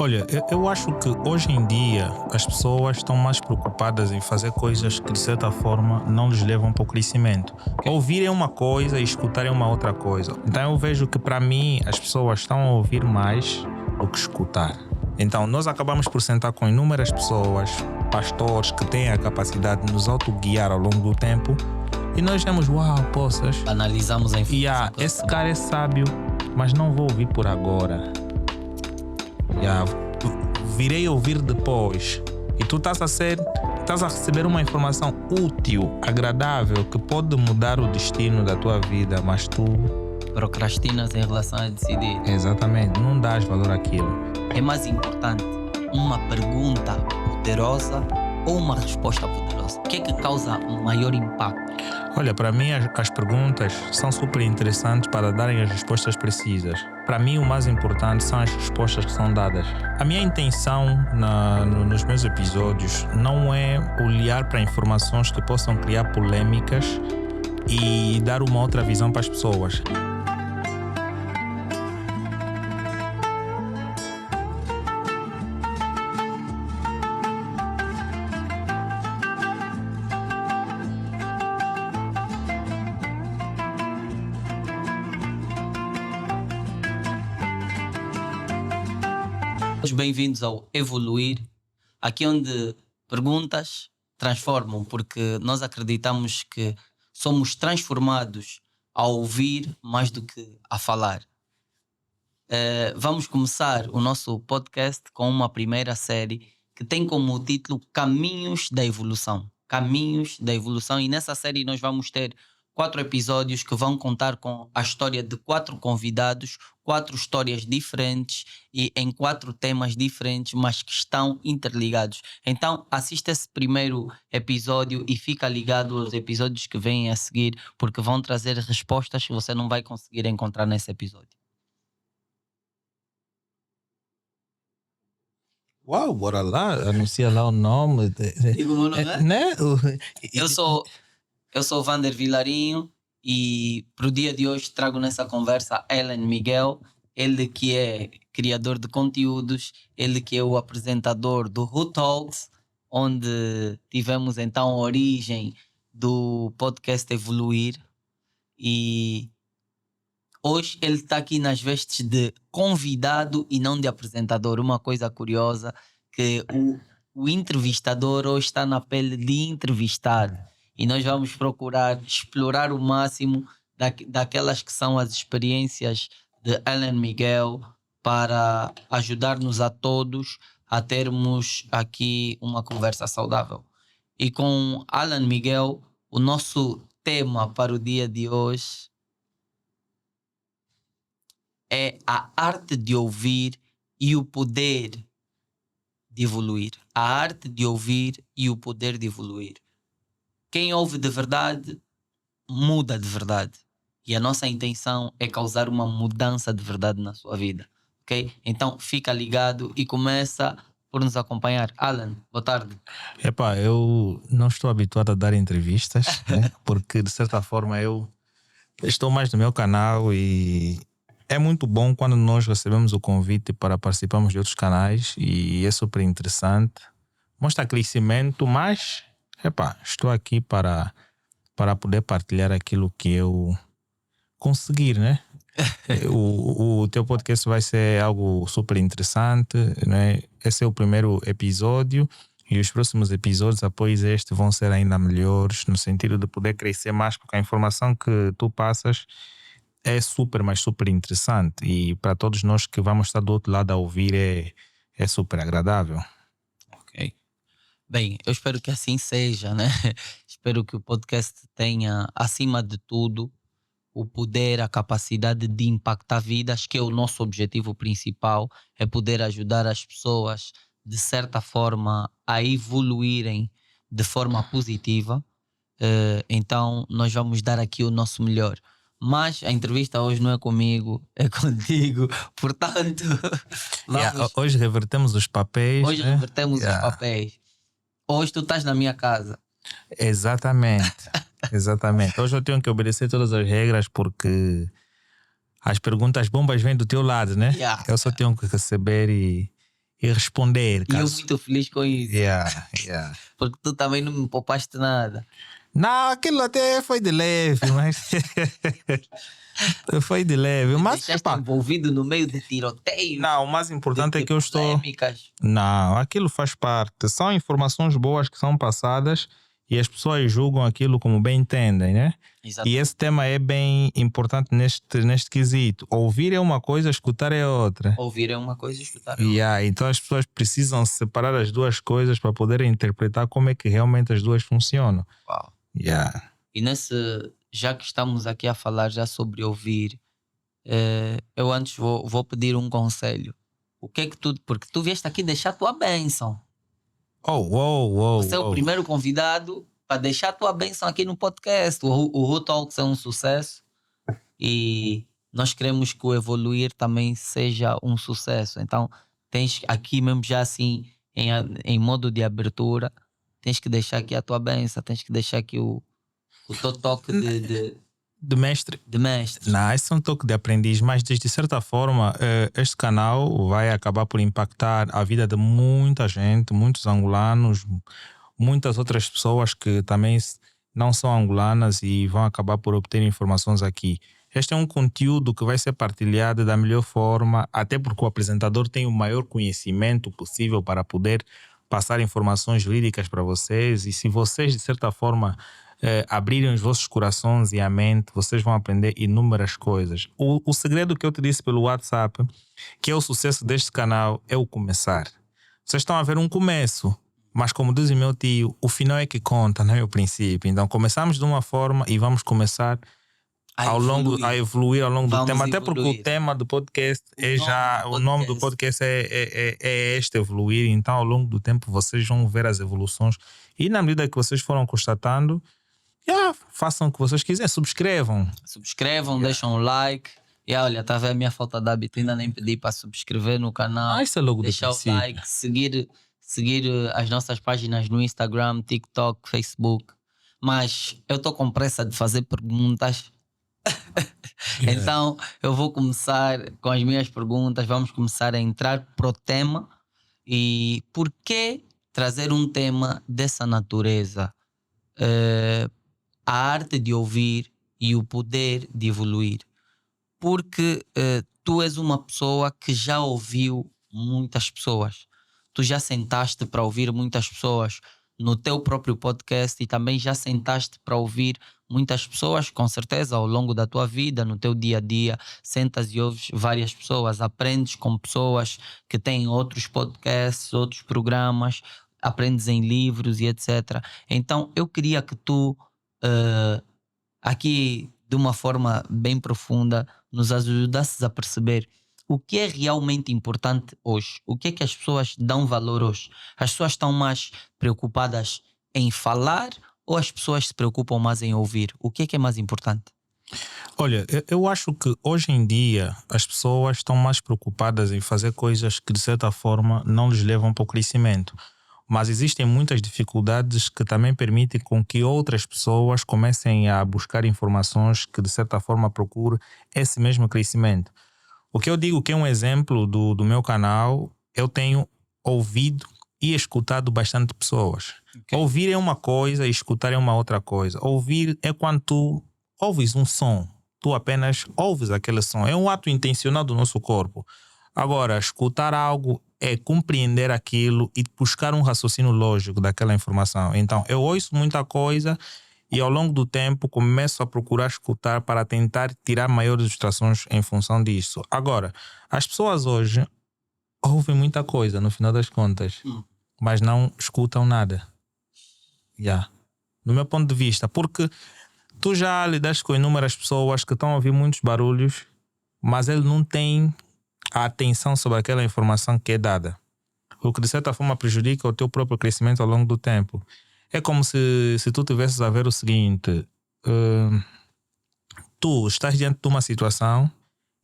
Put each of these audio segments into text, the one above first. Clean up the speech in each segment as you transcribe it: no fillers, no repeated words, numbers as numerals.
Olha, eu acho que hoje em dia as pessoas estão mais preocupadas em fazer coisas que de certa forma não lhes levam para o crescimento. Ouvirem uma coisa e escutarem uma outra coisa. Então eu vejo que para mim as pessoas estão a ouvir mais do que escutar. Então nós acabamos por sentar com inúmeras pessoas, pastores que têm a capacidade de nos autoguiar ao longo do tempo e nós temos, uau, poças. Analisamos a informação. Esse cara é sábio, mas não vou ouvir por agora. Virei ouvir depois. E tu estás a receber uma informação útil, agradável, que pode mudar o destino da tua vida, mas tu Procrastinas em relação a decidir. exatamente não dás valor àquilo. É mais importante uma pergunta poderosa ou uma resposta poderosa? O que é que causa um maior impacto? Olha, para mim as perguntas são super interessantes para darem as respostas precisas. Para mim o mais importante são as respostas que são dadas. A minha intenção nos meus episódios não é olhar para informações que possam criar polêmicas e dar uma outra visão para as pessoas. Bem-vindos ao Evoluir, aqui onde perguntas transformam, porque nós acreditamos que somos transformados a ouvir mais do que a falar. Vamos começar o nosso podcast com uma primeira série que tem como título Caminhos da Evolução. Caminhos da Evolução, e nessa série nós vamos ter 4 episódios que vão contar com a história de 4 convidados, 4 histórias diferentes e em 4 temas diferentes, mas que estão interligados. Então assista esse primeiro episódio e fica ligado aos episódios que vêm a seguir, porque vão trazer respostas que você não vai conseguir encontrar nesse episódio. Uau, bora lá, anuncia lá o nome. Digo o nome, Né? Eu sou o Vander Vilarinho e para o dia de hoje trago nessa conversa Alan Miguel, ele que é criador de conteúdos, ele que é o apresentador do Who Talks, onde tivemos então a origem do podcast Evoluir, e hoje ele está aqui nas vestes de convidado e não de apresentador. Uma coisa curiosa, que o entrevistador hoje está na pele de entrevistado. E nós vamos procurar explorar o máximo daquelas que são as experiências de Alan Miguel para ajudar-nos a todos a termos aqui uma conversa saudável. E com Alan Miguel, o nosso tema para o dia de hoje é a arte de ouvir e o poder de evoluir. A arte de ouvir e o poder de evoluir. Quem ouve de verdade, muda de verdade. E a nossa intenção é causar uma mudança de verdade na sua vida. Ok? Então fica ligado e começa por nos acompanhar. Alan, boa tarde. Epá, eu não estou habituado a dar entrevistas, né? Porque de certa forma eu estou mais no meu canal e é muito bom quando nós recebemos o convite para participarmos de outros canais e é super interessante. Mostra crescimento, mas estou aqui para poder partilhar aquilo que eu conseguir, né? o teu podcast vai ser algo super interessante, né? Esse é o primeiro episódio e os próximos episódios após este vão ser ainda melhores, no sentido de poder crescer mais, porque a informação que tu passas é super, mas super interessante e para todos nós que vamos estar do outro lado a ouvir é super agradável. Ok. Bem, eu espero que assim seja, né? Espero que o podcast tenha, acima de tudo, o poder, a capacidade de impactar vidas, que é o nosso objetivo principal, é poder ajudar as pessoas, de certa forma, a evoluírem de forma positiva. Então, nós vamos dar aqui o nosso melhor. Mas a entrevista hoje não é comigo, é contigo. Portanto, vamos. Hoje revertemos os papéis. Hoje revertemos os papéis. Hoje tu estás na minha casa. Exatamente. Exatamente. Hoje eu tenho que obedecer todas as regras porque as perguntas bombas vêm do teu lado, né? Yeah. Eu só tenho que receber e responder. E eu muito feliz com isso. Yeah. Porque tu também não me poupaste nada. Não, aquilo até foi de leve, mas... foi de leve. Mas deixaste envolvido no meio de tiroteio. Não, o mais importante é que eu polêmicas. estou... Não, aquilo faz parte. São informações boas que são passadas e as pessoas julgam aquilo como bem entendem, né? Exato. E esse tema é bem importante neste quesito. Ouvir é uma coisa, escutar é outra. Ouvir é uma coisa, escutar é outra. Então as pessoas precisam separar as duas coisas para poderem interpretar como é que realmente as duas funcionam. Uau. E já que estamos aqui a falar já sobre ouvir, eu antes vou pedir um conselho. O que é que porque tu vieste aqui deixar a tua bênção. Você é o primeiro convidado para deixar a tua bênção aqui no podcast. O Who Talks é um sucesso e nós queremos que o Evoluir também seja um sucesso. Então tens aqui mesmo já assim em modo de abertura, tens que deixar aqui a tua bênção, tens que deixar aqui o teu toque de mestre. Não, esse é um toque de aprendiz, mas de certa forma este canal vai acabar por impactar a vida de muita gente, muitos angolanos, muitas outras pessoas que também não são angolanas e vão acabar por obter informações aqui. Este é um conteúdo que vai ser partilhado da melhor forma, até porque o apresentador tem o maior conhecimento possível para poder passar informações verídicas para vocês, e se vocês de certa forma abrirem os vossos corações e a mente, vocês vão aprender inúmeras coisas. O segredo que eu te disse pelo WhatsApp, que é o sucesso deste canal, é o começar. Vocês estão a ver um começo, mas como diz o meu tio, o final é que conta, não é o princípio. Então começamos de uma forma e vamos começar a evoluir ao longo do tempo, até porque o tema do podcast o nome do podcast é este, evoluir. Então ao longo do tempo vocês vão ver as evoluções e na medida que vocês foram constatando, façam o que vocês quiserem, subscrevam, deixam um like. E olha, tá vendo a minha falta de hábito, ainda nem pedi para subscrever no canal, isso é logo deixar o like, seguir as nossas páginas no Instagram, TikTok, Facebook. Mas eu estou com pressa de fazer perguntas. Então eu vou começar com as minhas perguntas. Vamos começar a entrar pro tema. E por que trazer um tema dessa natureza? A arte de ouvir e o poder de evoluir. Porque tu és uma pessoa que já ouviu muitas pessoas. Tu já sentaste para ouvir muitas pessoas no teu próprio podcast e também já sentaste para ouvir muitas pessoas, com certeza, ao longo da tua vida, no teu dia a dia, sentas e ouves várias pessoas, aprendes com pessoas que têm outros podcasts, outros programas, aprendes em livros e etc. Então eu queria que tu, aqui de uma forma bem profunda, nos ajudasses a perceber o que é realmente importante hoje. O que é que as pessoas dão valor hoje? As pessoas estão mais preocupadas em falar ou as pessoas se preocupam mais em ouvir? O que é mais importante? Olha, eu acho que hoje em dia as pessoas estão mais preocupadas em fazer coisas que de certa forma não lhes levam para o crescimento. Mas existem muitas dificuldades que também permitem com que outras pessoas comecem a buscar informações que de certa forma procuram esse mesmo crescimento. O que eu digo que é um exemplo do meu canal, eu tenho ouvido e escutado bastante pessoas. Okay. Ouvir é uma coisa e escutar é uma outra coisa. Ouvir é quando tu ouves um som, tu apenas ouves aquele som. É um ato intencional do nosso corpo. Agora, escutar algo é compreender aquilo e buscar um raciocínio lógico daquela informação. Então, eu ouço muita coisa e ao longo do tempo começo a procurar escutar para tentar tirar maiores distrações em função disso. Agora, as pessoas hoje ouvem muita coisa no final das contas, mas não escutam nada. No meu ponto de vista, porque tu já lidas com inúmeras pessoas que estão a ouvir muitos barulhos, mas ele não tem a atenção sobre aquela informação que é dada, o que de certa forma prejudica o teu próprio crescimento ao longo do tempo. É como se tu tivesses a ver o seguinte, tu estás diante de uma situação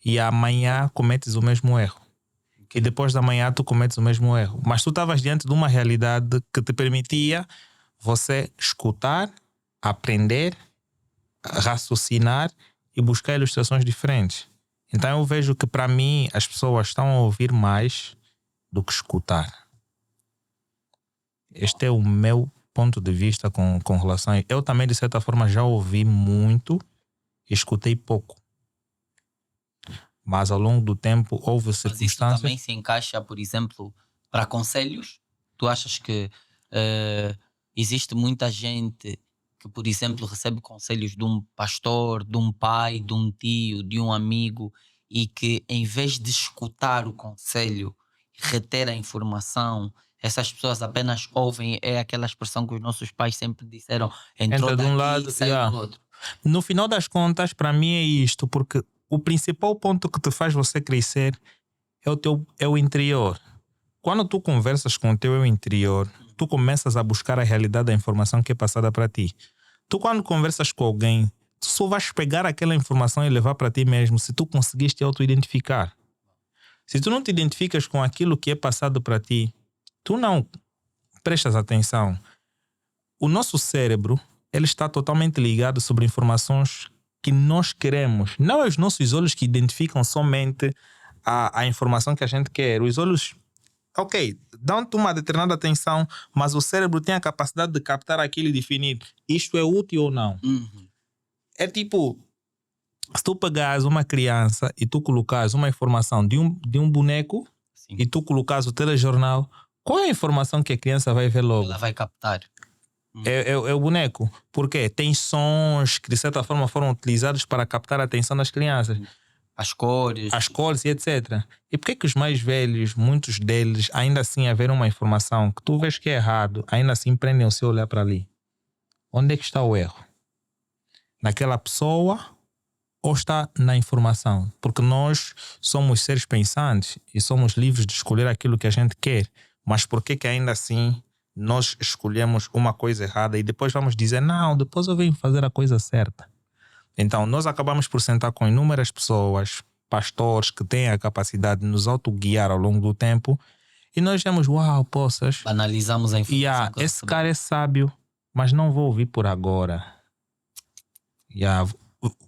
e amanhã cometes o mesmo erro. E depois da manhã tu cometes o mesmo erro. Mas tu estavas diante de uma realidade que te permitia você escutar, aprender, raciocinar e buscar ilustrações diferentes. Então eu vejo que para mim as pessoas estão a ouvir mais do que escutar. Este é o meu ponto de vista com relação a... Eu também, de certa forma, já ouvi muito e escutei pouco. Mas ao longo do tempo houve Mas isso circunstâncias... também se encaixa, por exemplo, para conselhos? Tu achas que existe muita gente que, por exemplo, recebe conselhos de um pastor, de um pai, de um tio, de um amigo, e que em vez de escutar o conselho, reter a informação, essas pessoas apenas ouvem, é aquela expressão que os nossos pais sempre disseram, entrou Entra de um daqui lado, e saiu do outro. No final das contas, para mim é isto, porque o principal ponto que te faz você crescer é o interior. Quando tu conversas com o teu eu interior, tu começas a buscar a realidade da informação que é passada para ti. Tu, quando conversas com alguém, tu só vais pegar aquela informação e levar para ti mesmo se tu conseguires te auto-identificar. Se tu não te identificas com aquilo que é passado para ti, tu não prestas atenção. O nosso cérebro, ele está totalmente ligado sobre informações que nós queremos. Não é os nossos olhos que identificam somente a informação que a gente quer. Os olhos, ok, dão-te uma determinada atenção, mas o cérebro tem a capacidade de captar aquilo e definir isto é útil ou não. É tipo, se tu pegares uma criança e tu colocares uma informação de um boneco, Sim. e tu colocares o telejornal, qual é a informação que a criança vai ver logo? Ela vai captar. É o boneco. Porque tem sons que de certa forma foram utilizados para captar a atenção das crianças. As cores E etc. E por que os mais velhos, muitos deles, ainda assim haver uma informação que tu vês que é errado, ainda assim prendem o seu olhar para ali? Onde é que está o erro? Naquela pessoa ou está na informação? Porque nós somos seres pensantes e somos livres de escolher aquilo que a gente quer. Mas por que ainda assim nós escolhemos uma coisa errada e depois vamos dizer, não, depois eu venho fazer a coisa certa? Então, nós acabamos por sentar com inúmeras pessoas, pastores que têm a capacidade de nos autoguiar ao longo do tempo e nós vemos, uau, poças, Analisamos a informação. esse cara é sábio, mas não vou ouvir por agora.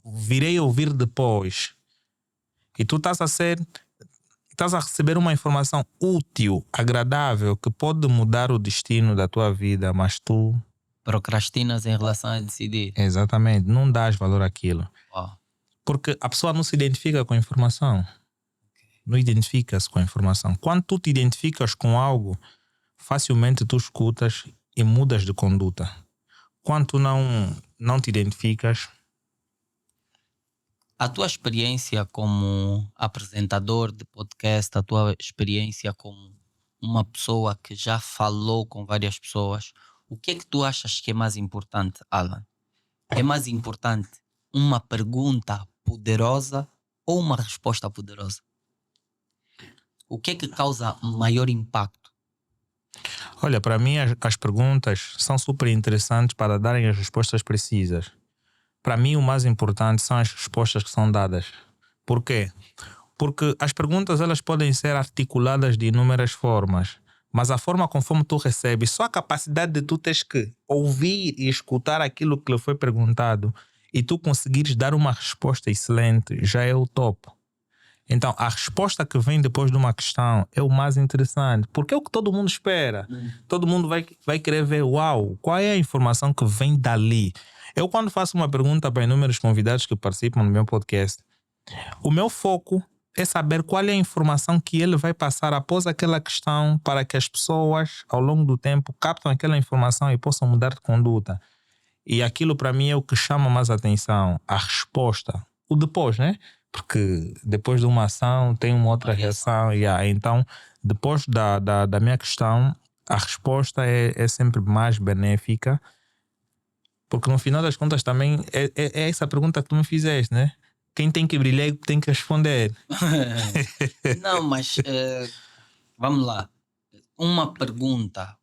Virei ouvir depois. E tu estás a receber uma informação útil, agradável, que pode mudar o destino da tua vida, mas tu... procrastinas em relação a decidir. Exatamente, não dás valor àquilo. Uau. Porque a pessoa não se identifica com a informação. Não identifica-se com a informação. Quando tu te identificas com algo, facilmente tu escutas e mudas de conduta. Quando tu não te identificas... A tua experiência como apresentador de podcast, a tua experiência como uma pessoa que já falou com várias pessoas, o que é que tu achas que é mais importante, Alan? É mais importante uma pergunta poderosa ou uma resposta poderosa? O que é que causa maior impacto? Olha, para mim as perguntas são super interessantes para darem as respostas precisas. Para mim o mais importante são as respostas que são dadas. Por quê? Porque as perguntas elas podem ser articuladas de inúmeras formas, mas a forma conforme tu recebes, só a capacidade de tu teres que ouvir e escutar aquilo que lhe foi perguntado e tu conseguires dar uma resposta excelente já é o top. Então, a resposta que vem depois de uma questão é o mais interessante, porque é o que todo mundo espera. Todo mundo vai querer ver, uau, qual é a informação que vem dali? Eu, quando faço uma pergunta para inúmeros convidados que participam no meu podcast, o meu foco é saber qual é a informação que ele vai passar após aquela questão para que as pessoas, ao longo do tempo, captem aquela informação e possam mudar de conduta. E aquilo, para mim, é o que chama mais atenção, a resposta. O depois, né? Porque depois de uma ação tem uma outra reação. Então, depois da minha questão, a resposta é sempre mais benéfica, porque no final das contas também é essa pergunta que tu me fizeste, né? Quem tem que brilhar tem que responder. Não, mas vamos lá. Uma pergunta.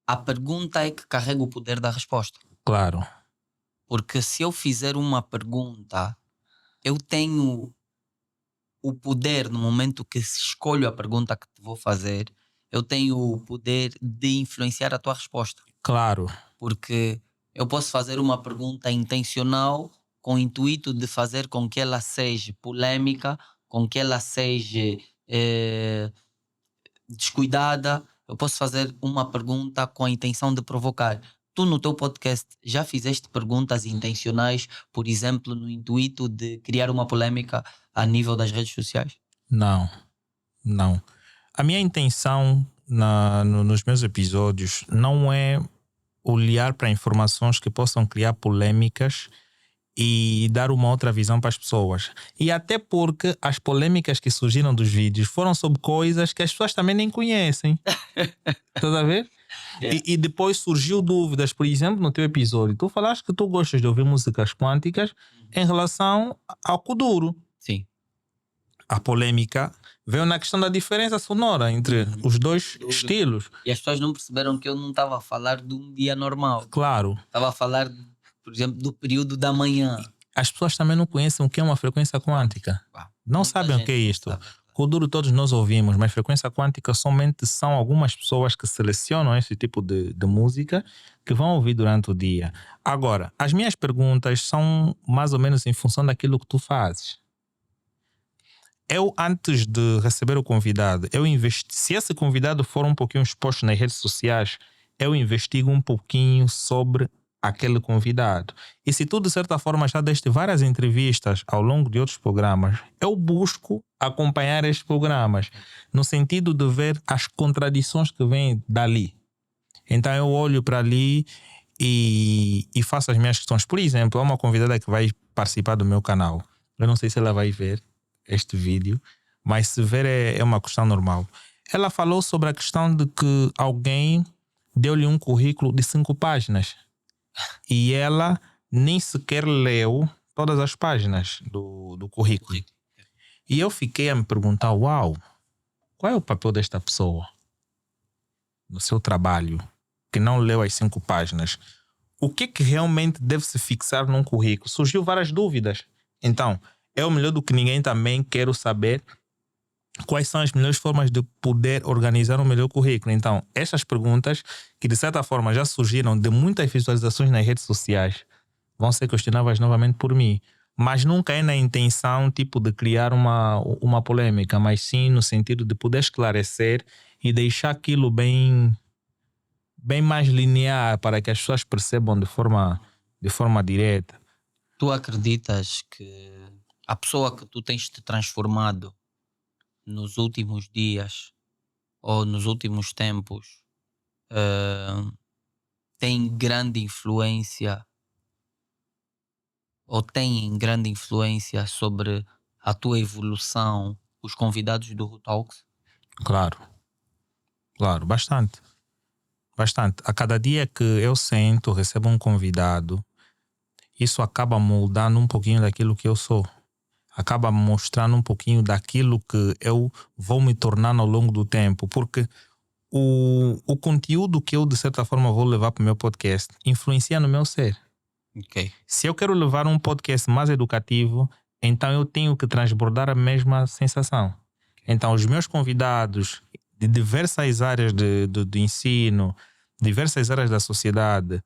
A pergunta é que carrega o poder da resposta. Claro. Porque se eu fizer uma pergunta, eu tenho o poder, no momento que escolho a pergunta que te vou fazer, eu tenho o poder de influenciar a tua resposta. Claro. Porque eu posso fazer uma pergunta intencional com o intuito de fazer com que ela seja polêmica, com que ela seja descuidada, eu posso fazer uma pergunta com a intenção de provocar. Tu no teu podcast já fizeste perguntas intencionais, por exemplo, no intuito de criar uma polêmica a nível das redes sociais? Não. A minha intenção nos meus episódios não é olhar para informações que possam criar polêmicas e dar uma outra visão para as pessoas. E até porque as polêmicas que surgiram dos vídeos foram sobre coisas que as pessoas também nem conhecem. Estás a ver? E depois surgiu dúvidas, por exemplo, no teu episódio. Tu falaste que tu gostas de ouvir músicas quânticas em relação ao Kuduro. Sim. A polêmica veio na questão da diferença sonora entre os dois estilos. E as pessoas não perceberam que eu não estava a falar de um dia normal. Claro. Estava a falar, por exemplo, do período da manhã. As pessoas também não conhecem o que é uma frequência quântica. Não sabem o que é isto. Kuduro todos nós ouvimos, mas frequência quântica somente são algumas pessoas que selecionam esse tipo de música que vão ouvir durante o dia. Agora, as minhas perguntas são mais ou menos em função daquilo que tu fazes. Eu, antes de receber o convidado, se esse convidado for um pouquinho exposto nas redes sociais, eu investigo um pouquinho sobre aquele convidado. E se tu, de certa forma, já deste várias entrevistas ao longo de outros programas, eu busco acompanhar estes programas, no sentido de ver as contradições que vêm dali. Então eu olho para ali e faço as minhas questões. Por exemplo, há uma convidada que vai participar do meu canal. Eu não sei se ela vai ver este vídeo, mas se ver é uma questão normal. Ela falou sobre a questão de que alguém deu-lhe um currículo de 5 páginas e ela nem sequer leu todas as páginas do currículo. E eu fiquei a me perguntar, uau, qual é o papel desta pessoa no seu trabalho que não leu as 5 páginas? O que realmente deve se fixar num currículo? Surgiu várias dúvidas. Então, eu, melhor do que ninguém, também quero saber quais são as melhores formas de poder organizar um melhor currículo. Então, estas perguntas, que de certa forma já surgiram de muitas visualizações nas redes sociais, vão ser questionáveis novamente por mim. Mas nunca é na intenção tipo de criar uma polêmica, mas sim no sentido de poder esclarecer e deixar aquilo bem mais linear para que as pessoas percebam de forma direta. Tu acreditas que a pessoa que tu tens te transformado nos últimos dias ou nos últimos tempos tem grande influência ou tem grande influência sobre a tua evolução, os convidados do Who Talks? Claro, bastante. A cada dia que eu sento, recebo um convidado, isso acaba moldando um pouquinho daquilo que eu sou. Acaba mostrando um pouquinho daquilo que eu vou me tornando ao longo do tempo. Porque o conteúdo que eu, de certa forma, vou levar para o meu podcast influencia no meu ser. Okay. Se eu quero levar um podcast mais educativo, então eu tenho que transbordar a mesma sensação. Então, os meus convidados de diversas áreas de ensino, diversas áreas da sociedade,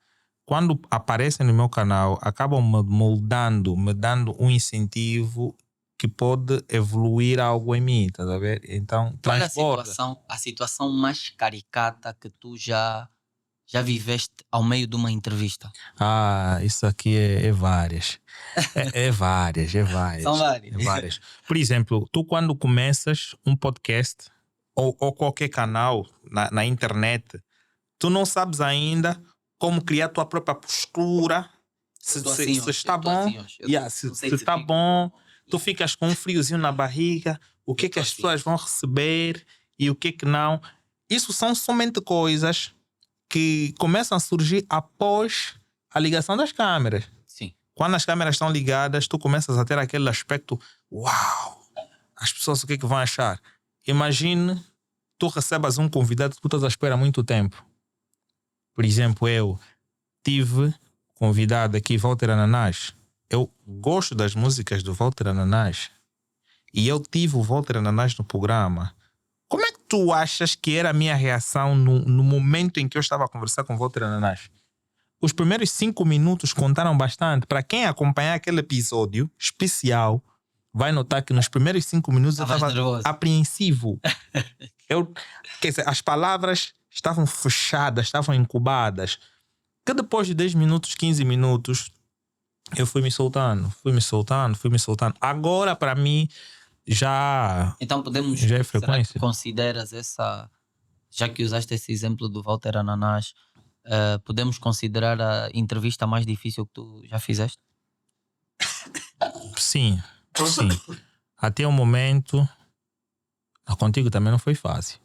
quando aparecem no meu canal, acabam me moldando, me dando um incentivo que pode evoluir algo em mim, tá a ver? Então, qual a situação mais caricata que tu já viveste ao meio de uma entrevista? Isso aqui é várias. É várias. São várias. É várias. Por exemplo, tu quando começas um podcast ou qualquer canal na internet, tu não sabes ainda como criar a tua própria postura, se está bom, se está bom, tu ficas com um friozinho na barriga, o que as pessoas vão receber e o que não. Isso são somente coisas que começam a surgir após a ligação das câmeras. Sim. Quando as câmeras estão ligadas, tu começas a ter aquele aspecto, uau, as pessoas o que vão achar? Imagine, tu recebas um convidado que tu estás à espera há muito tempo. Por exemplo, eu tive convidado aqui Walter Ananás. Eu gosto das músicas do Walter Ananás. E eu tive o Walter Ananás no programa. Como é que tu achas que era a minha reação no momento em que eu estava a conversar com o Walter Ananás? Os primeiros 5 minutos contaram bastante. Para quem acompanhar aquele episódio especial, vai notar que nos primeiros 5 minutos eu estava apreensivo. Quer dizer, as palavras estavam fechadas, estavam incubadas. Que depois de 10 minutos, 15 minutos, eu fui me soltando. Agora, para mim, já Então podemos, é será frequência. que consideras essa, já que usaste esse exemplo do Walter Ananás, podemos considerar a entrevista mais difícil que tu já fizeste? Sim. Até o momento, contigo também não foi fácil.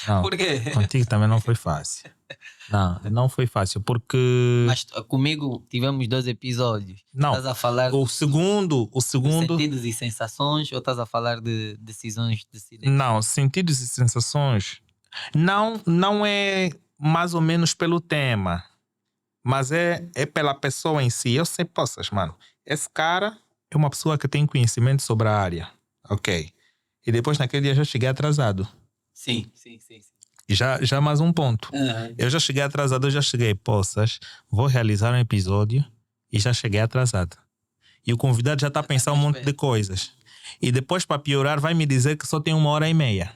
Não, Por quê? contigo também não foi fácil. Não foi fácil, porque... Mas comigo tivemos 2 episódios. Não, Estás a falar o segundo... de sentidos e sensações ou estás a falar de decisões de silêncio? Não, sentidos e sensações não é mais ou menos pelo tema, mas é pela pessoa em si. Eu sei, poças, mano, esse cara é uma pessoa que tem conhecimento sobre a área, ok? E depois naquele dia já cheguei atrasado. Sim. E já mais um ponto. Uhum. Eu já cheguei atrasado, poças, vou realizar um episódio e já cheguei atrasado. E o convidado já está a pensar um monte de coisas. E depois, para piorar, vai me dizer que só tem 1h30.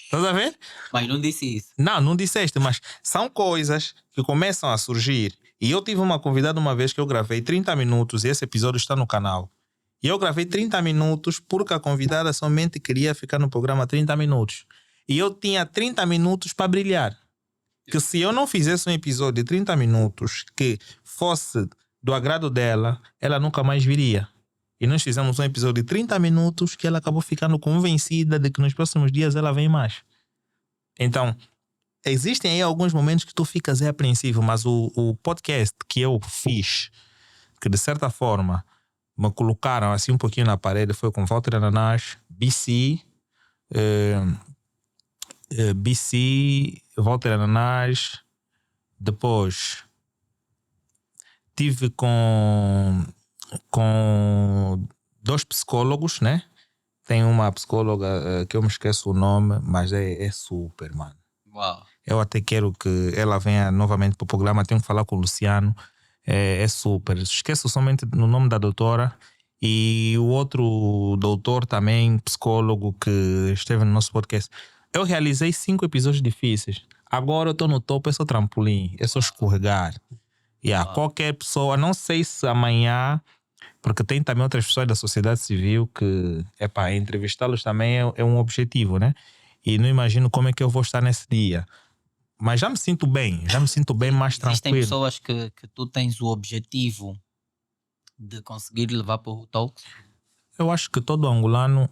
Estás a ver? Mas não disse isso. Não disseste, mas são coisas que começam a surgir. E eu tive uma convidada uma vez que eu gravei 30 minutos e esse episódio está no canal. E eu gravei 30 minutos porque a convidada somente queria ficar no programa 30 minutos. E eu tinha 30 minutos para brilhar. Que se eu não fizesse um episódio de 30 minutos que fosse do agrado dela, ela nunca mais viria. E nós fizemos um episódio de 30 minutos que ela acabou ficando convencida de que nos próximos dias ela vem mais. Então, existem aí alguns momentos que tu ficas apreensivo, mas o podcast que eu fiz, que de certa forma me colocaram assim um pouquinho na parede, foi com Walter Ananás, BC, Walter Ananás. Depois tive com 2 psicólogos, né? Tem uma psicóloga que eu me esqueço o nome, mas é super, mano. Uau. Eu até quero que ela venha novamente para o programa. Tenho que falar com o Luciano. É super. Esqueço somente o nome da doutora. E o outro doutor também, psicólogo, que esteve no nosso podcast. Eu realizei 5 episódios difíceis. Agora eu estou no topo, é só trampolim, é só escorregar. Qualquer pessoa, não sei se amanhã, porque tem também outras pessoas da sociedade civil que, entrevistá-los também é um objetivo, né? E não imagino como é que eu vou estar nesse dia. Mas já me sinto bem mais tranquilo. Existem pessoas que tu tens o objetivo de conseguir levar para o Talks? Eu acho que todo angolano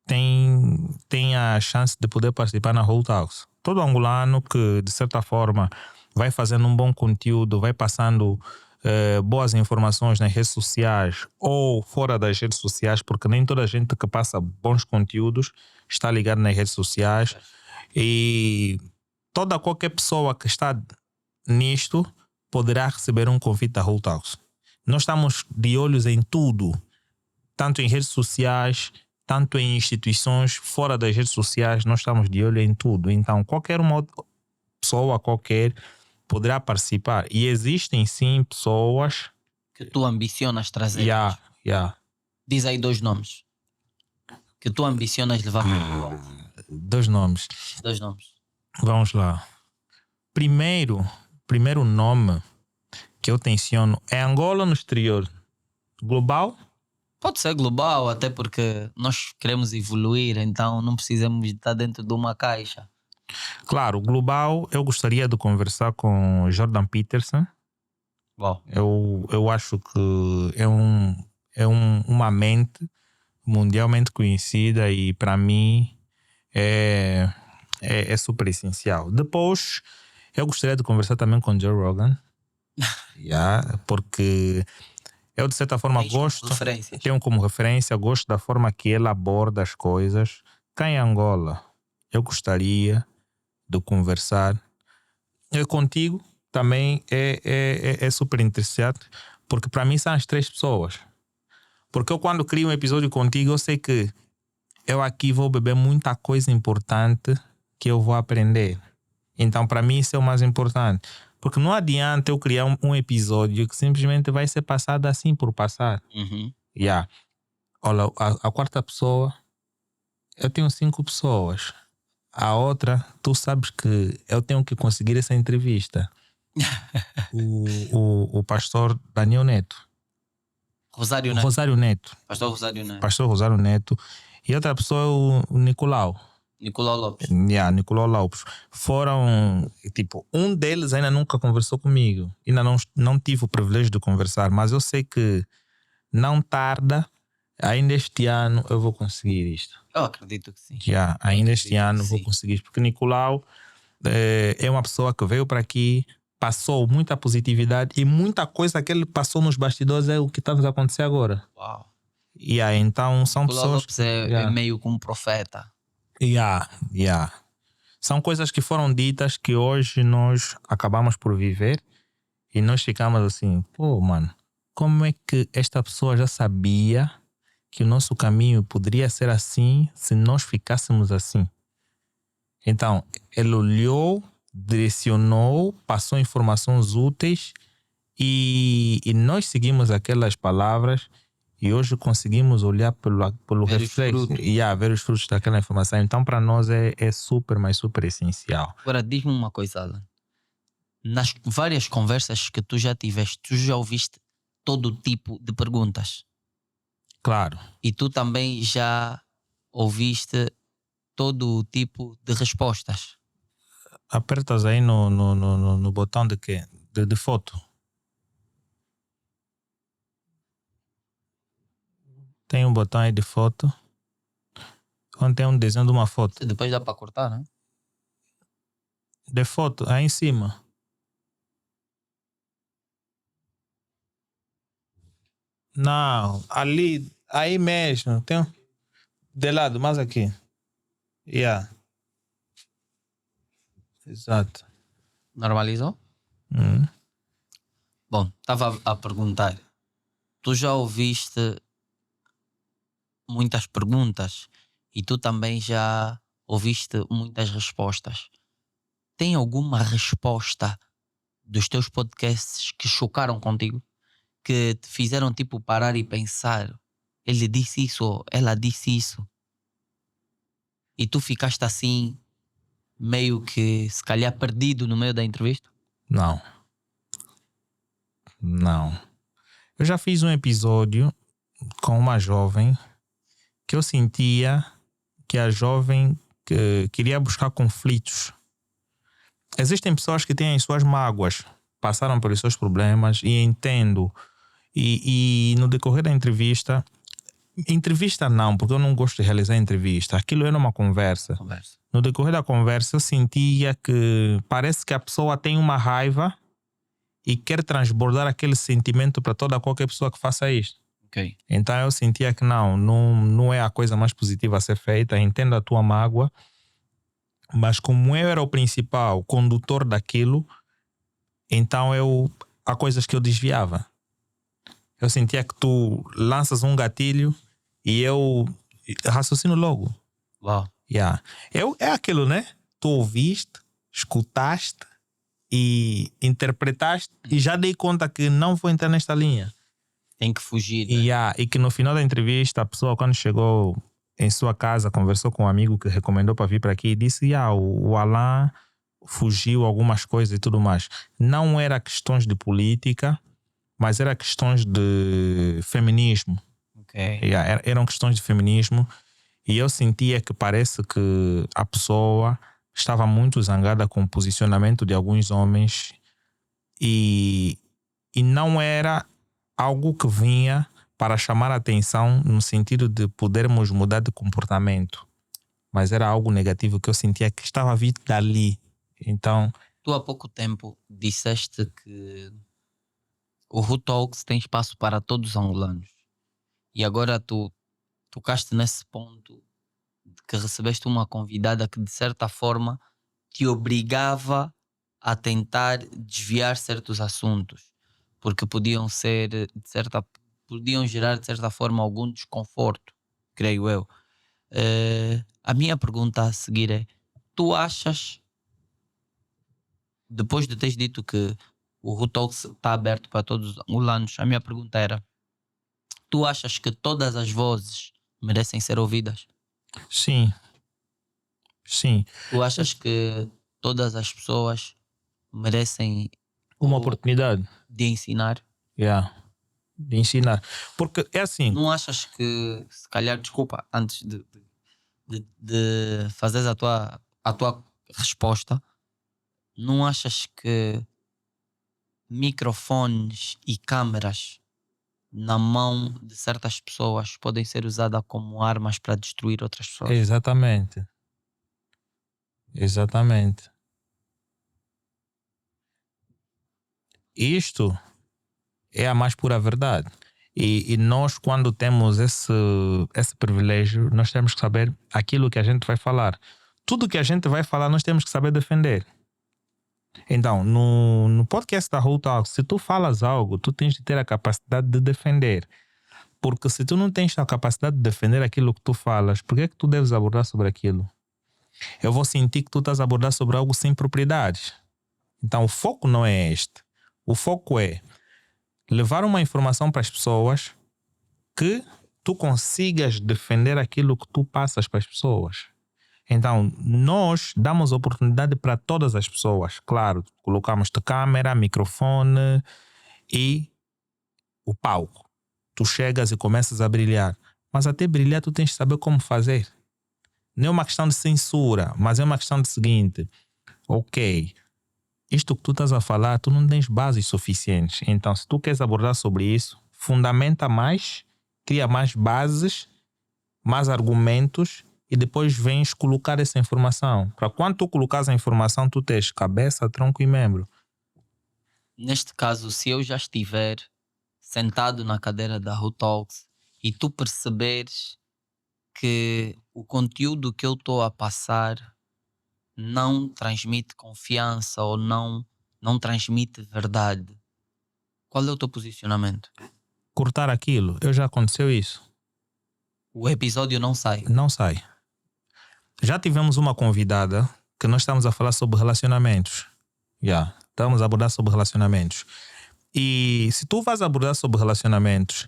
tem a chance de poder participar na Whole Talks. Todo angolano que, de certa forma, vai fazendo um bom conteúdo, vai passando boas informações nas redes sociais ou fora das redes sociais, porque nem toda a gente que passa bons conteúdos está ligada nas redes sociais. E qualquer pessoa que está nisto poderá receber um convite da Whole Talks. Nós estamos de olhos em tudo, tanto em redes sociais, tanto em instituições, fora das redes sociais, nós estamos de olho em tudo. Então, qualquer uma pessoa, poderá participar. E existem sim pessoas que tu ambicionas trazer. Diz aí 2 nomes que tu ambicionas levar para o 2 nomes. 2 nomes. Vamos lá. Primeiro nome que eu tenciono é Angola no exterior. Global? Pode ser global, até porque nós queremos evoluir, então não precisamos estar dentro de uma caixa. Claro, global, eu gostaria de conversar com Jordan Peterson. Uau. Eu acho que é uma mente mundialmente conhecida e para mim é super essencial. Depois, eu gostaria de conversar também com Joe Rogan. Porque eu de certa forma gosto, tenho como referência, gosto da forma que ele aborda as coisas. Cá em Angola, eu gostaria de conversar contigo também é super interessante, porque para mim são as 3 pessoas. Porque eu quando crio um episódio contigo, eu sei que eu aqui vou beber muita coisa importante que eu vou aprender. Então para mim isso é o mais importante. Porque não adianta eu criar um episódio que simplesmente vai ser passado assim por passar. Uhum. Olha, a 4ª pessoa eu tenho 5 pessoas. A outra, tu sabes que eu tenho que conseguir essa entrevista. O pastor Daniel Neto. Rosário Neto. Rosário Neto. Pastor Rosário Neto. Pastor Rosário Neto. E outra pessoa é o Nicolau. Nicolau Lopes. Nicolau Lopes. Foram, tipo, um deles ainda nunca conversou comigo. Ainda não tive o privilégio de conversar, mas eu sei que não tarda, ainda este ano eu vou conseguir isto. Eu acredito que sim. Ainda este ano vou conseguir, porque Nicolau é uma pessoa que veio para aqui, passou muita positividade e muita coisa que ele passou nos bastidores é o que está a acontecer agora. Uau. Então são Nicolau pessoas... Lopes é meio como um profeta. São coisas que foram ditas que hoje nós acabamos por viver e nós ficamos assim, pô, mano, como é que esta pessoa já sabia que o nosso caminho poderia ser assim se nós ficássemos assim? Então, ele olhou, direcionou, passou informações úteis e nós seguimos aquelas palavras e hoje conseguimos olhar pelo reflexo e ver os frutos daquela informação. Então, para nós é super, mas super essencial. Agora, diz-me uma coisa, Alan. Nas várias conversas que tu já tiveste, tu já ouviste todo tipo de perguntas? Claro. E tu também já ouviste todo tipo de respostas? Apertas aí no botão de quê? De foto. Tem um botão aí de foto. Onde tem um desenho de uma foto. Depois dá para cortar, né? De foto, aí em cima. Não, ali, aí mesmo. Tem um de lado, mais aqui. Exato. Normalizou? Bom, estava a perguntar. Tu já ouviste muitas perguntas e tu também já ouviste muitas respostas. Tem alguma resposta dos teus podcasts que chocaram contigo? Que te fizeram tipo parar e pensar, ele disse isso, ou ela disse isso, e tu ficaste assim meio que se calhar perdido no meio da entrevista? Não. Eu já fiz um episódio com uma jovem que eu sentia que a jovem queria buscar conflitos. Existem pessoas que têm as suas mágoas, passaram pelos seus problemas e entendo. E no decorrer da entrevista não, porque eu não gosto de realizar entrevista. Aquilo era uma conversa. No decorrer da conversa eu sentia que parece que a pessoa tem uma raiva e quer transbordar aquele sentimento para qualquer pessoa que faça isto. Okay. Então eu sentia que não é a coisa mais positiva a ser feita. Entendo a tua mágoa, mas como eu era o principal condutor daquilo, então há coisas que eu desviava. Eu sentia que tu lanças um gatilho e eu raciocino logo. Uau. É aquilo, né? Tu ouviste, escutaste e interpretaste e já dei conta que não vou entrar nesta linha. Tem que fugir, né? E que no final da entrevista a pessoa, quando chegou em sua casa, conversou com um amigo que recomendou para vir para aqui e disse o Alan fugiu algumas coisas e tudo mais. Não era questões de política, mas era questões de feminismo. Okay. Eram questões de feminismo e eu sentia que parece que a pessoa estava muito zangada com o posicionamento de alguns homens e não era algo que vinha para chamar a atenção no sentido de podermos mudar de comportamento, mas era algo negativo que eu sentia que estava a vir dali. Então, tu há pouco tempo disseste que o Who Talks tem espaço para todos os angolanos e agora tu tocaste nesse ponto de que recebeste uma convidada que de certa forma te obrigava a tentar desviar certos assuntos porque podiam gerar de certa forma algum desconforto, creio eu. A minha pergunta a seguir é: tu achas, depois de teres dito que o Who Talks está aberto para todos os angolanos, a minha pergunta era: tu achas que todas as vozes merecem ser ouvidas? Sim. Sim. Tu achas que todas as pessoas merecem Uma oportunidade. de ensinar? Yeah. De ensinar. Porque é assim. Não achas que, se calhar, desculpa, antes de fazeres a tua resposta, não achas que microfones e câmeras na mão de certas pessoas podem ser usadas como armas para destruir outras pessoas? Exatamente. Exatamente. Isto é a mais pura verdade. E nós, quando temos esse privilégio, nós temos que saber aquilo que a gente vai falar. Tudo que a gente vai falar, nós temos que saber defender. Então, no podcast da Whole Talk, se tu falas algo, tu tens de ter a capacidade de defender. Porque se tu não tens a capacidade de defender aquilo que tu falas, por que é que tu deves abordar sobre aquilo? Eu vou sentir que tu estás a abordar sobre algo sem propriedades. Então, o foco não é este. O foco é levar uma informação para as pessoas que tu consigas defender aquilo que tu passas para as pessoas. Então, nós damos oportunidade para todas as pessoas. Claro, colocamos-te câmera, microfone e o palco. Tu chegas e começas a brilhar. Mas até brilhar tu tens de saber como fazer. Não é uma questão de censura, mas é uma questão de seguinte. Ok, isto que tu estás a falar, tu não tens bases suficientes. Então, se tu queres abordar sobre isso, fundamenta mais, cria mais bases, mais argumentos e depois vens colocar essa informação. Para quando tu colocares a informação, tu tens cabeça, tronco e membro. Neste caso, se eu já estiver sentado na cadeira da Who Talks e tu perceberes que o conteúdo que eu estou a passar não transmite confiança ou não transmite verdade, qual é o teu posicionamento? Cortar aquilo, já aconteceu isso. O episódio não sai. Não sai. Já tivemos uma convidada que nós estamos a falar sobre relacionamentos. Estamos a abordar sobre relacionamentos. E se tu vais abordar sobre relacionamentos,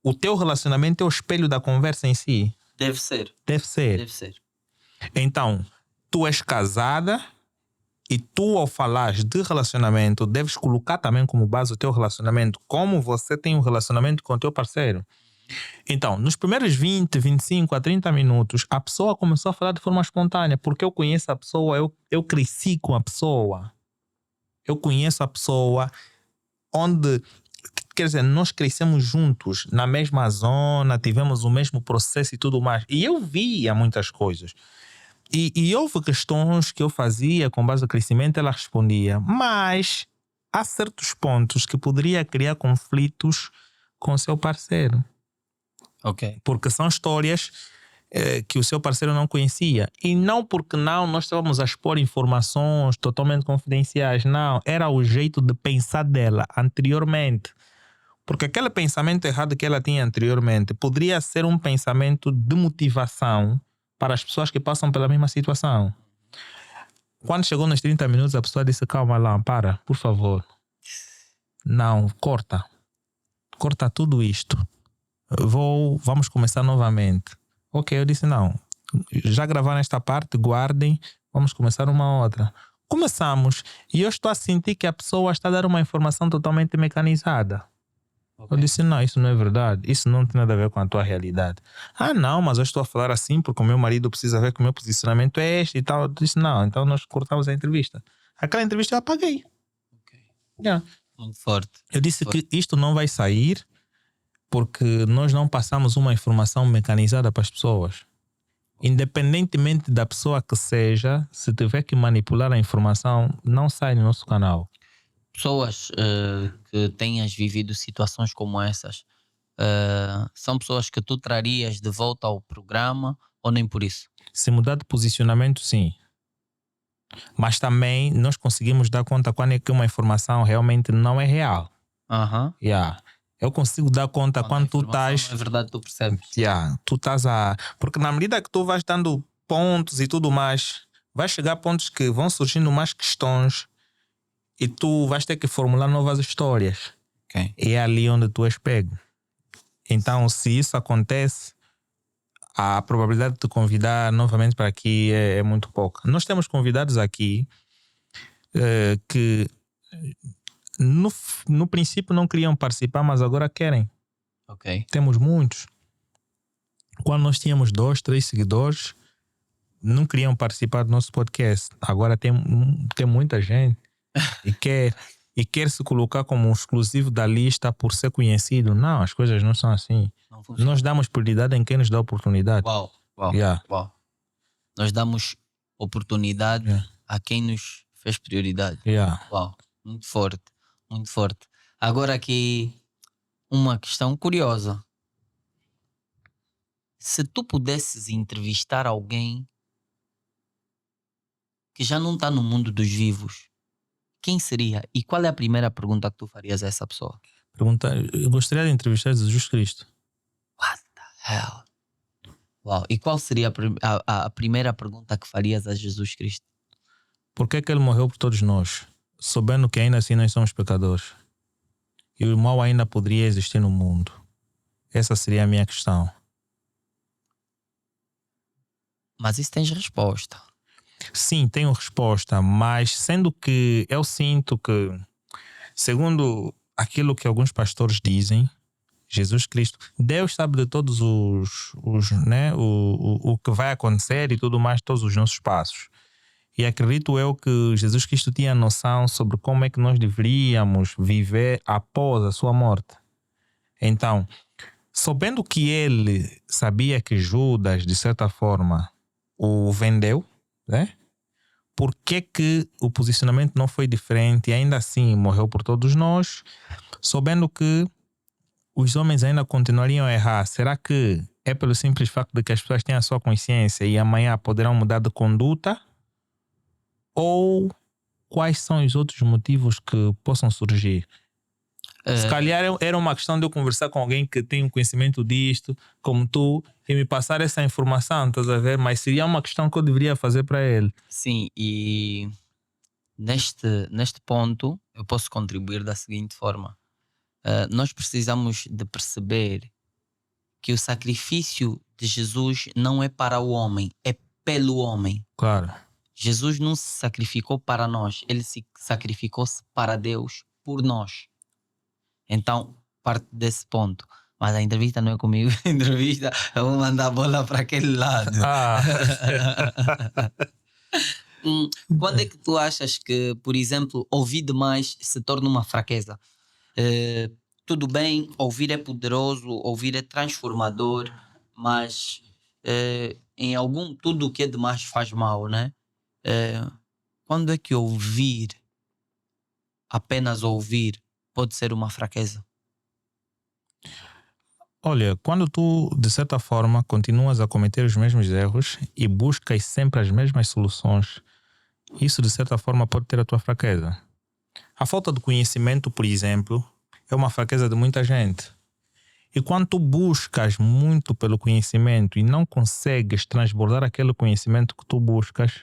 o teu relacionamento é o espelho da conversa em si. Deve ser. Deve ser. Deve ser. Então, tu és casada e tu, ao falares de relacionamento, deves colocar também como base o teu relacionamento, como você tem um relacionamento com o teu parceiro. Então, nos primeiros 20, 25 a 30 minutos, a pessoa começou a falar de forma espontânea, porque eu conheço a pessoa, eu cresci com a pessoa. Eu conheço a pessoa onde, quer dizer, nós crescemos juntos, na mesma zona, tivemos o mesmo processo e tudo mais. E eu via muitas coisas. E houve questões que eu fazia com base no crescimento, ela respondia. Mas há certos pontos que poderia criar conflitos com o seu parceiro. Ok. Porque são histórias que o seu parceiro não conhecia. E não porque nós estávamos a expor informações totalmente confidenciais. Não, era o jeito de pensar dela anteriormente. Porque aquele pensamento errado que ela tinha anteriormente poderia ser um pensamento de motivação para as pessoas que passam pela mesma situação. Quando chegou nos 30 minutos, a pessoa disse: calma lá, para, por favor. Não, corta. Corta tudo isto. Vamos começar novamente. Ok, eu disse: não, já gravaram esta parte, guardem, vamos começar uma outra. Começamos e eu estou a sentir que a pessoa está a dar uma informação totalmente mecanizada. Okay. Eu disse: não, isso não é verdade, isso não tem nada a ver com a tua realidade. Ah, não, mas eu estou a falar assim porque o meu marido precisa ver que o meu posicionamento é este e tal. Eu disse: não, então nós cortamos a entrevista. Aquela entrevista eu apaguei. Ok. Yeah. Muito forte. Eu disse que isto não vai sair porque nós não passamos uma informação mecanizada para as pessoas. Independentemente da pessoa que seja, se tiver que manipular a informação, não sai no nosso canal. Pessoas que tenhas vivido situações como essas, são pessoas que tu trarias de volta ao programa ou nem por isso? Se mudar de posicionamento, sim. Mas também nós conseguimos dar conta quando é que uma informação realmente não é real. Yeah. Eu consigo dar conta quando tu estás... Não é verdade, tu percebes. Yeah, tu estás a... Porque na medida que tu vais dando pontos e tudo mais, vai chegar a pontos que vão surgindo mais questões e tu vais ter que formular novas histórias. Okay. E é ali onde tu és pego. Então, se isso acontece, a probabilidade de te convidar novamente para aqui é muito pouca. Nós temos convidados aqui que no princípio não queriam participar, mas agora querem. Ok. Temos muitos. Quando nós tínhamos 2, 3 seguidores, não queriam participar do nosso podcast. Agora tem muita gente e quer se colocar como um exclusivo da lista por ser conhecido. Não, as coisas não são assim. Não funciona. Nós damos prioridade em quem nos dá oportunidade. Uau. Yeah. Uau. Nós damos oportunidade a quem nos fez prioridade. Yeah. Uau. Muito forte. Muito forte. Agora aqui uma questão curiosa. Se tu pudesses entrevistar alguém que já não está no mundo dos vivos, quem seria? E qual é a primeira pergunta que tu farias a essa pessoa? Eu gostaria de entrevistar Jesus Cristo. What the hell? Uau. E qual seria a primeira pergunta que farias a Jesus Cristo? Por que é que ele morreu por todos nós? Sabendo que ainda assim nós somos pecadores. E o mal ainda poderia existir no mundo. Essa seria a minha questão. Mas isso tens resposta. Sim, tenho resposta, mas sendo que eu sinto que, segundo aquilo que alguns pastores dizem, Jesus Cristo, Deus sabe de todos né, o que vai acontecer e tudo mais, todos os nossos passos. E acredito eu que Jesus Cristo tinha noção sobre como é que nós deveríamos viver após a sua morte. Então, sabendo que ele sabia que Judas, de certa forma, o vendeu, né? Por que o posicionamento não foi diferente e ainda assim morreu por todos nós, sabendo que os homens ainda continuariam a errar? Será que é pelo simples facto de que as pessoas têm a sua consciência e amanhã poderão mudar de conduta? Ou quais são os outros motivos que possam surgir? Se calhar era uma questão de eu conversar com alguém que tem um conhecimento disto, como tu, e me passar essa informação, estás a ver? Mas seria uma questão que eu deveria fazer para ele. Sim, e neste ponto eu posso contribuir da seguinte forma. Nós precisamos de perceber que o sacrifício de Jesus não é para o homem, é pelo homem. Claro. Jesus não se sacrificou para nós, ele se sacrificou-se para Deus por nós. Então, parte desse ponto. Mas a entrevista não é comigo, a entrevista eu vou mandar a bola para aquele lado. Quando é que tu achas que, por exemplo, ouvir demais se torna uma fraqueza? Tudo bem, ouvir é poderoso, ouvir é transformador, mas em tudo o que é demais faz mal, né? Quando é que apenas ouvir, pode ser uma fraqueza? Olha, quando tu, de certa forma, continuas a cometer os mesmos erros e buscas sempre as mesmas soluções, isso, de certa forma, pode ter a tua fraqueza. A falta de conhecimento, por exemplo, é uma fraqueza de muita gente. E quando tu buscas muito pelo conhecimento e não consegues transbordar aquele conhecimento que tu buscas,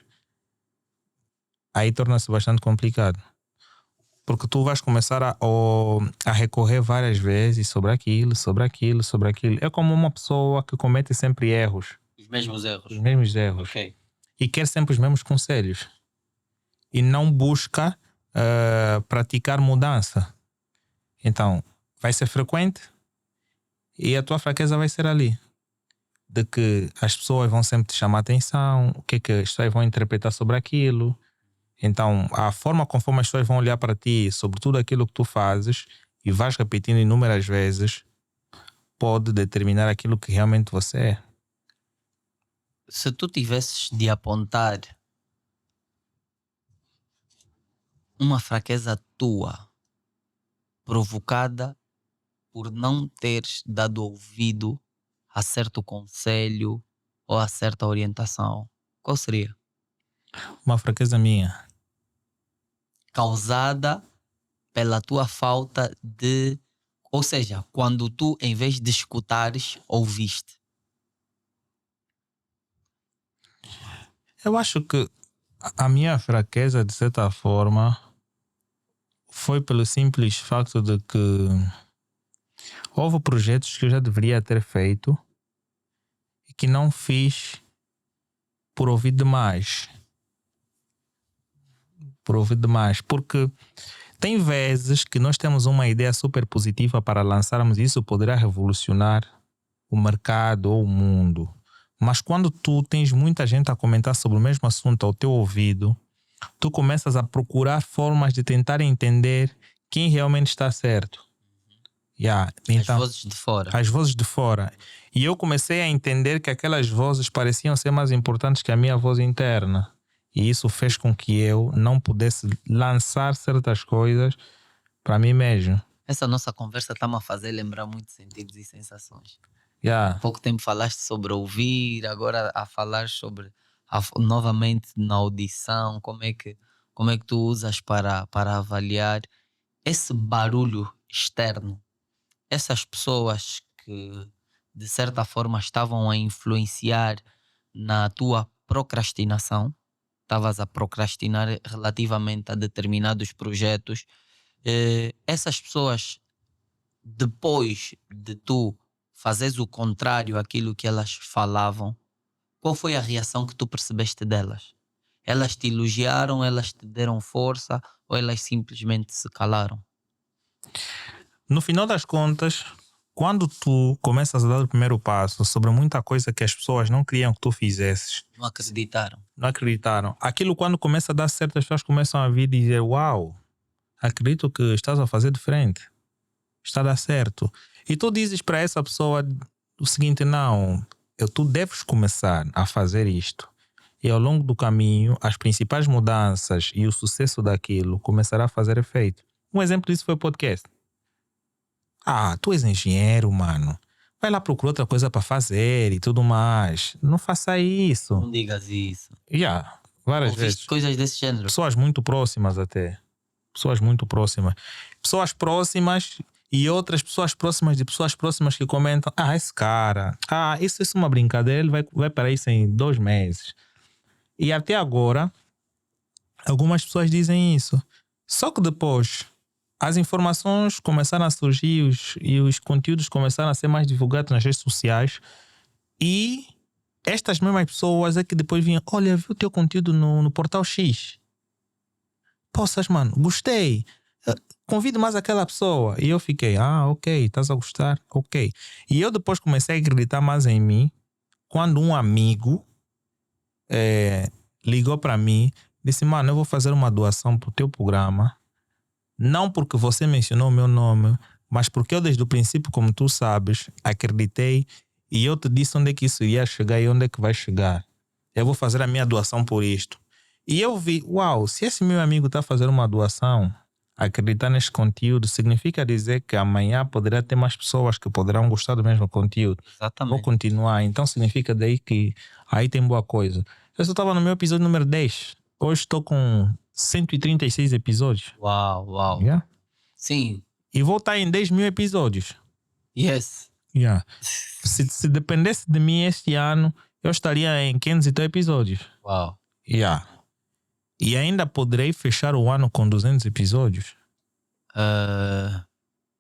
aí torna-se bastante complicado. Porque tu vais começar a recorrer várias vezes sobre aquilo, sobre aquilo, sobre aquilo. É como uma pessoa que comete sempre erros. Os mesmos erros. Os mesmos erros. Ok. E quer sempre os mesmos conselhos. E não busca praticar mudança. Então, vai ser frequente e a tua fraqueza vai ser ali. De que as pessoas vão sempre te chamar a atenção, o que é que as pessoas vão interpretar sobre aquilo. Então, a forma conforme as pessoas vão olhar para ti sobre tudo aquilo que tu fazes e vais repetindo inúmeras vezes, pode determinar aquilo que realmente você é. Se tu tivesses de apontar uma fraqueza tua provocada por não teres dado ouvido a certo conselho ou a certa orientação, qual seria? Uma fraqueza minha. Causada pela tua falta de... Ou seja, quando tu, em vez de escutares, ouviste. Eu acho que a minha fraqueza, de certa forma, foi pelo simples facto de que houve projetos que eu já deveria ter feito que não fiz por ouvir demais. Porque tem vezes que nós temos uma ideia super positiva para lançarmos, e isso poderá revolucionar o mercado ou o mundo. Mas quando tu tens muita gente a comentar sobre o mesmo assunto ao teu ouvido, tu começas a procurar formas de tentar entender quem realmente está certo. Então, as vozes de fora. As vozes de fora. E eu comecei a entender que aquelas vozes pareciam ser mais importantes que a minha voz interna. E isso fez com que eu não pudesse lançar certas coisas para mim mesmo. Essa nossa conversa está-me a fazer lembrar muito sentidos e sensações. Há pouco tempo falaste sobre ouvir, agora a falar sobre novamente na audição, como é que tu usas para avaliar esse barulho externo, essas pessoas que de certa forma estavam a influenciar na tua procrastinação, estavas a procrastinar relativamente a determinados projetos, essas pessoas, depois de tu fazeres o contrário àquilo que elas falavam, qual foi a reação que tu percebeste delas? Elas te elogiaram, elas te deram força ou elas simplesmente se calaram? No final das contas, quando tu começas a dar o primeiro passo sobre muita coisa que as pessoas não queriam que tu fizesses, Não acreditaram. não acreditaram. Aquilo, quando começa a dar certo, as pessoas começam a vir dizer: uau, acredito que estás a fazer diferente, está a dar certo. E tu dizes para essa pessoa o seguinte: não, tu deves começar a fazer isto. E ao longo do caminho, as principais mudanças e o sucesso daquilo começará a fazer efeito. Um exemplo disso foi o podcast. Tu és engenheiro, mano. Vai lá procurar outra coisa para fazer e tudo mais. Não faça isso. Não digas isso. Várias Ouviste vezes. coisas desse género? Pessoas muito próximas até. Pessoas muito próximas. Pessoas próximas e outras pessoas próximas de pessoas próximas que comentam: esse cara, isso é uma brincadeira, ele vai para isso em 2 meses. E até agora, algumas pessoas dizem isso. Só que depois as informações começaram a surgir e os conteúdos começaram a ser mais divulgados nas redes sociais, e estas mesmas pessoas é que depois vinham: olha, vi o teu conteúdo no Portal X. Poças, mano, gostei. Convide mais aquela pessoa. E eu fiquei: ok, estás a gostar? Ok. E eu depois comecei a acreditar mais em mim quando um amigo ligou para mim, disse: mano, eu vou fazer uma doação pro teu programa. Não porque você mencionou o meu nome, mas porque eu desde o princípio, como tu sabes, acreditei e eu te disse onde é que isso ia chegar e onde é que vai chegar. Eu vou fazer a minha doação por isto. E eu vi: uau, se esse meu amigo está a fazer uma doação, acreditar neste conteúdo, significa dizer que amanhã poderá ter mais pessoas que poderão gostar do mesmo conteúdo. Exatamente. Vou continuar. Então significa daí que aí tem boa coisa. Eu só estava no meu episódio número 10. Hoje estou com 136 episódios. Uau. Sim. E vou estar em 10 mil episódios. Yes. Se dependesse de mim este ano, eu estaria em 500 e tal episódios. Uau. E ainda poderei fechar o ano com 200 episódios.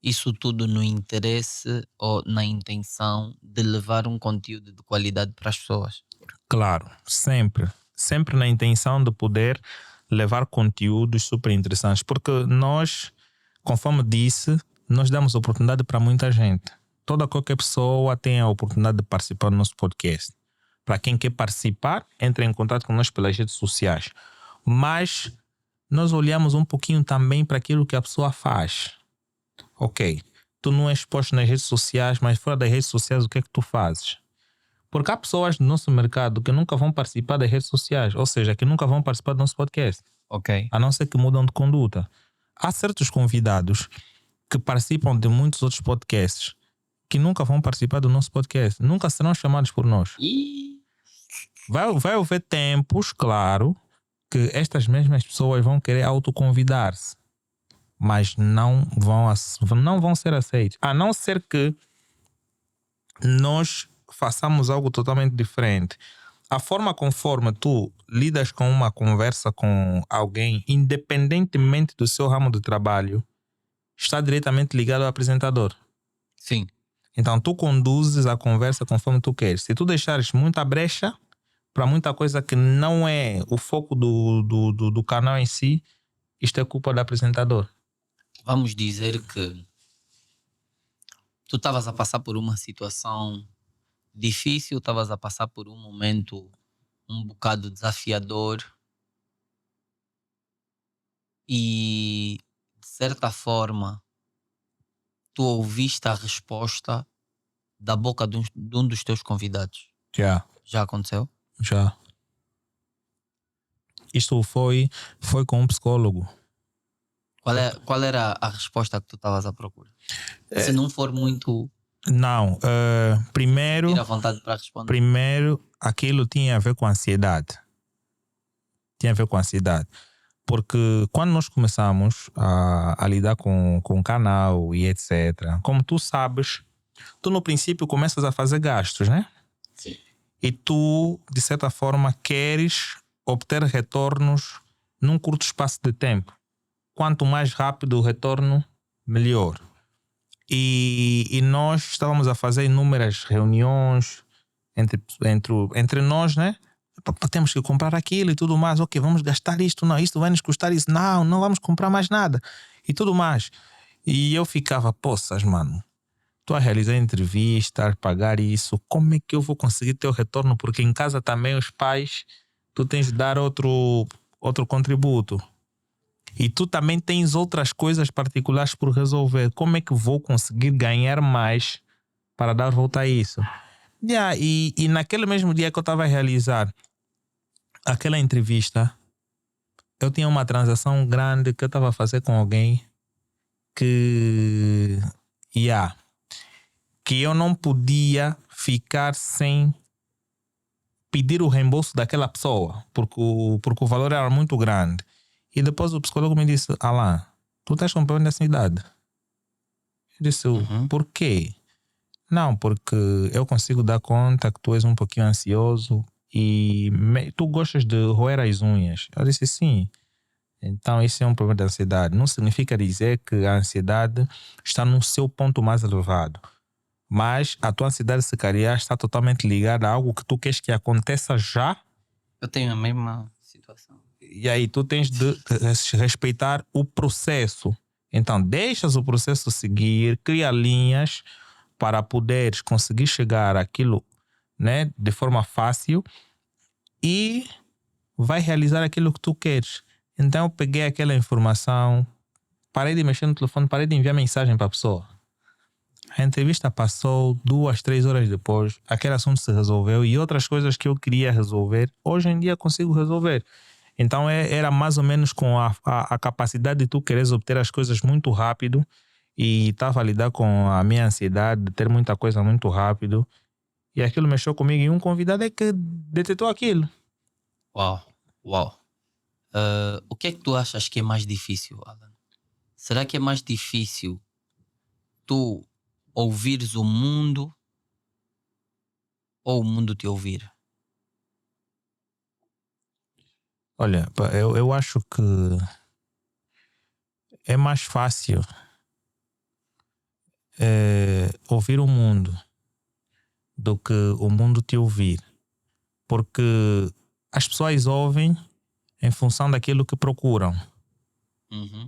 Isso tudo no interesse ou na intenção de levar um conteúdo de qualidade para as pessoas? Claro, sempre. Sempre na intenção de poder levar conteúdos super interessantes. Porque nós, conforme disse, nós damos oportunidade para muita gente. Qualquer pessoa tem a oportunidade de participar do nosso podcast. Para quem quer participar, entre em contato conosco pelas redes sociais. Mas nós olhamos um pouquinho também para aquilo que a pessoa faz. Ok, tu não és exposto nas redes sociais, mas fora das redes sociais o que é que tu fazes? Porque há pessoas no nosso mercado que nunca vão participar das redes sociais, ou seja, que nunca vão participar do nosso podcast. Ok. A não ser que mudam de conduta. Há certos convidados que participam de muitos outros podcasts que nunca vão participar do nosso podcast. Nunca serão chamados por nós. Vai haver tempos, claro, que estas mesmas pessoas vão querer autoconvidar-se, mas não vão ser aceitos. A não ser que nós façamos algo totalmente diferente. A forma conforme tu lidas com uma conversa com alguém, independentemente do seu ramo de trabalho, está diretamente ligado ao apresentador. Sim. Então, tu conduzes a conversa conforme tu queres. Se tu deixares muita brecha para muita coisa que não é o foco do canal em si, isto é culpa do apresentador. Vamos dizer que tu estavas a passar por uma situação difícil, estavas a passar por um momento um bocado desafiador e, de certa forma, tu ouviste a resposta da boca de um dos teus convidados. Já aconteceu? Já. Isto foi com um psicólogo. Qual era a resposta que tu estavas à procura? Se não for muito... Não. Primeiro... Tira à vontade para responder. Primeiro, aquilo tinha a ver com ansiedade. Porque quando nós começamos a lidar com o canal e etc., como tu sabes, tu no princípio começas a fazer gastos, né? Sim. E tu, de certa forma, queres obter retornos num curto espaço de tempo. Quanto mais rápido o retorno, melhor. E nós estávamos a fazer inúmeras reuniões entre nós, né? Temos que comprar aquilo e tudo mais. Ok, vamos gastar isto. Não, isto vai nos custar isso. Não vamos comprar mais nada. E tudo mais. E eu ficava, poças, mano. Estou a realizar entrevistas, pagar isso. Como é que eu vou conseguir ter o retorno? Porque em casa também os pais, tu tens de dar outro contributo. E tu também tens outras coisas particulares por resolver. Como é que vou conseguir ganhar mais para dar volta a isso? E naquele mesmo dia que eu estava a realizar aquela entrevista, eu tinha uma transação grande que eu estava a fazer com alguém que eu não podia ficar sem pedir o reembolso daquela pessoa, porque o valor era muito grande. E depois o psicólogo me disse: Alan, tu estás com problema nessa idade? Eu disse: por quê? Não, porque eu consigo dar conta que tu és um pouquinho ansioso e tu gostas de roer as unhas. Eu disse: sim. Então isso é um problema de ansiedade. Não significa dizer que a ansiedade está no seu ponto mais elevado. Mas a tua ansiedade, se calhar, está totalmente ligada a algo que tu queres que aconteça já. Eu tenho a mesma situação. E aí tu tens de respeitar o processo. Então deixas o processo seguir, cria linhas para poderes conseguir chegar àquilo, né, de forma fácil e vai realizar aquilo que tu queres. Então eu peguei aquela informação, parei de mexer no telefone, parei de enviar mensagem para a pessoa. A entrevista passou 2, 3 horas depois, aquele assunto se resolveu e outras coisas que eu queria resolver, hoje em dia consigo resolver. Então era mais ou menos com a capacidade de tu quereres obter as coisas muito rápido e estava a lidar com a minha ansiedade de ter muita coisa muito rápido e aquilo mexeu comigo e um convidado é que detetou aquilo. Uau. O que é que tu achas que é mais difícil, Alan? Será que é mais difícil tu ouvires o mundo ou o mundo te ouvir? Olha, eu acho que é mais fácil ouvir o mundo do que o mundo te ouvir. Porque as pessoas ouvem em função daquilo que procuram.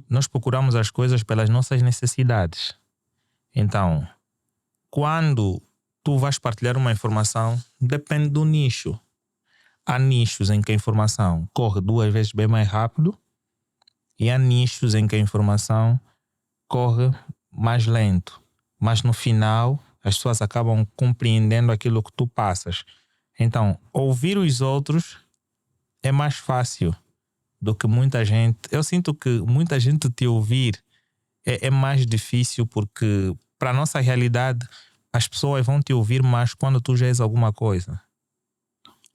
Nós procuramos as coisas pelas nossas necessidades. Então, quando tu vais partilhar uma informação, depende do nicho. Há nichos em que a informação corre 2 vezes bem mais rápido e há nichos em que a informação corre mais lento. Mas no final, as pessoas acabam compreendendo aquilo que tu passas. Então, ouvir os outros é mais fácil do que muita gente. Eu sinto que muita gente te ouvir é mais difícil porque, para a nossa realidade, as pessoas vão te ouvir mais quando tu já és alguma coisa.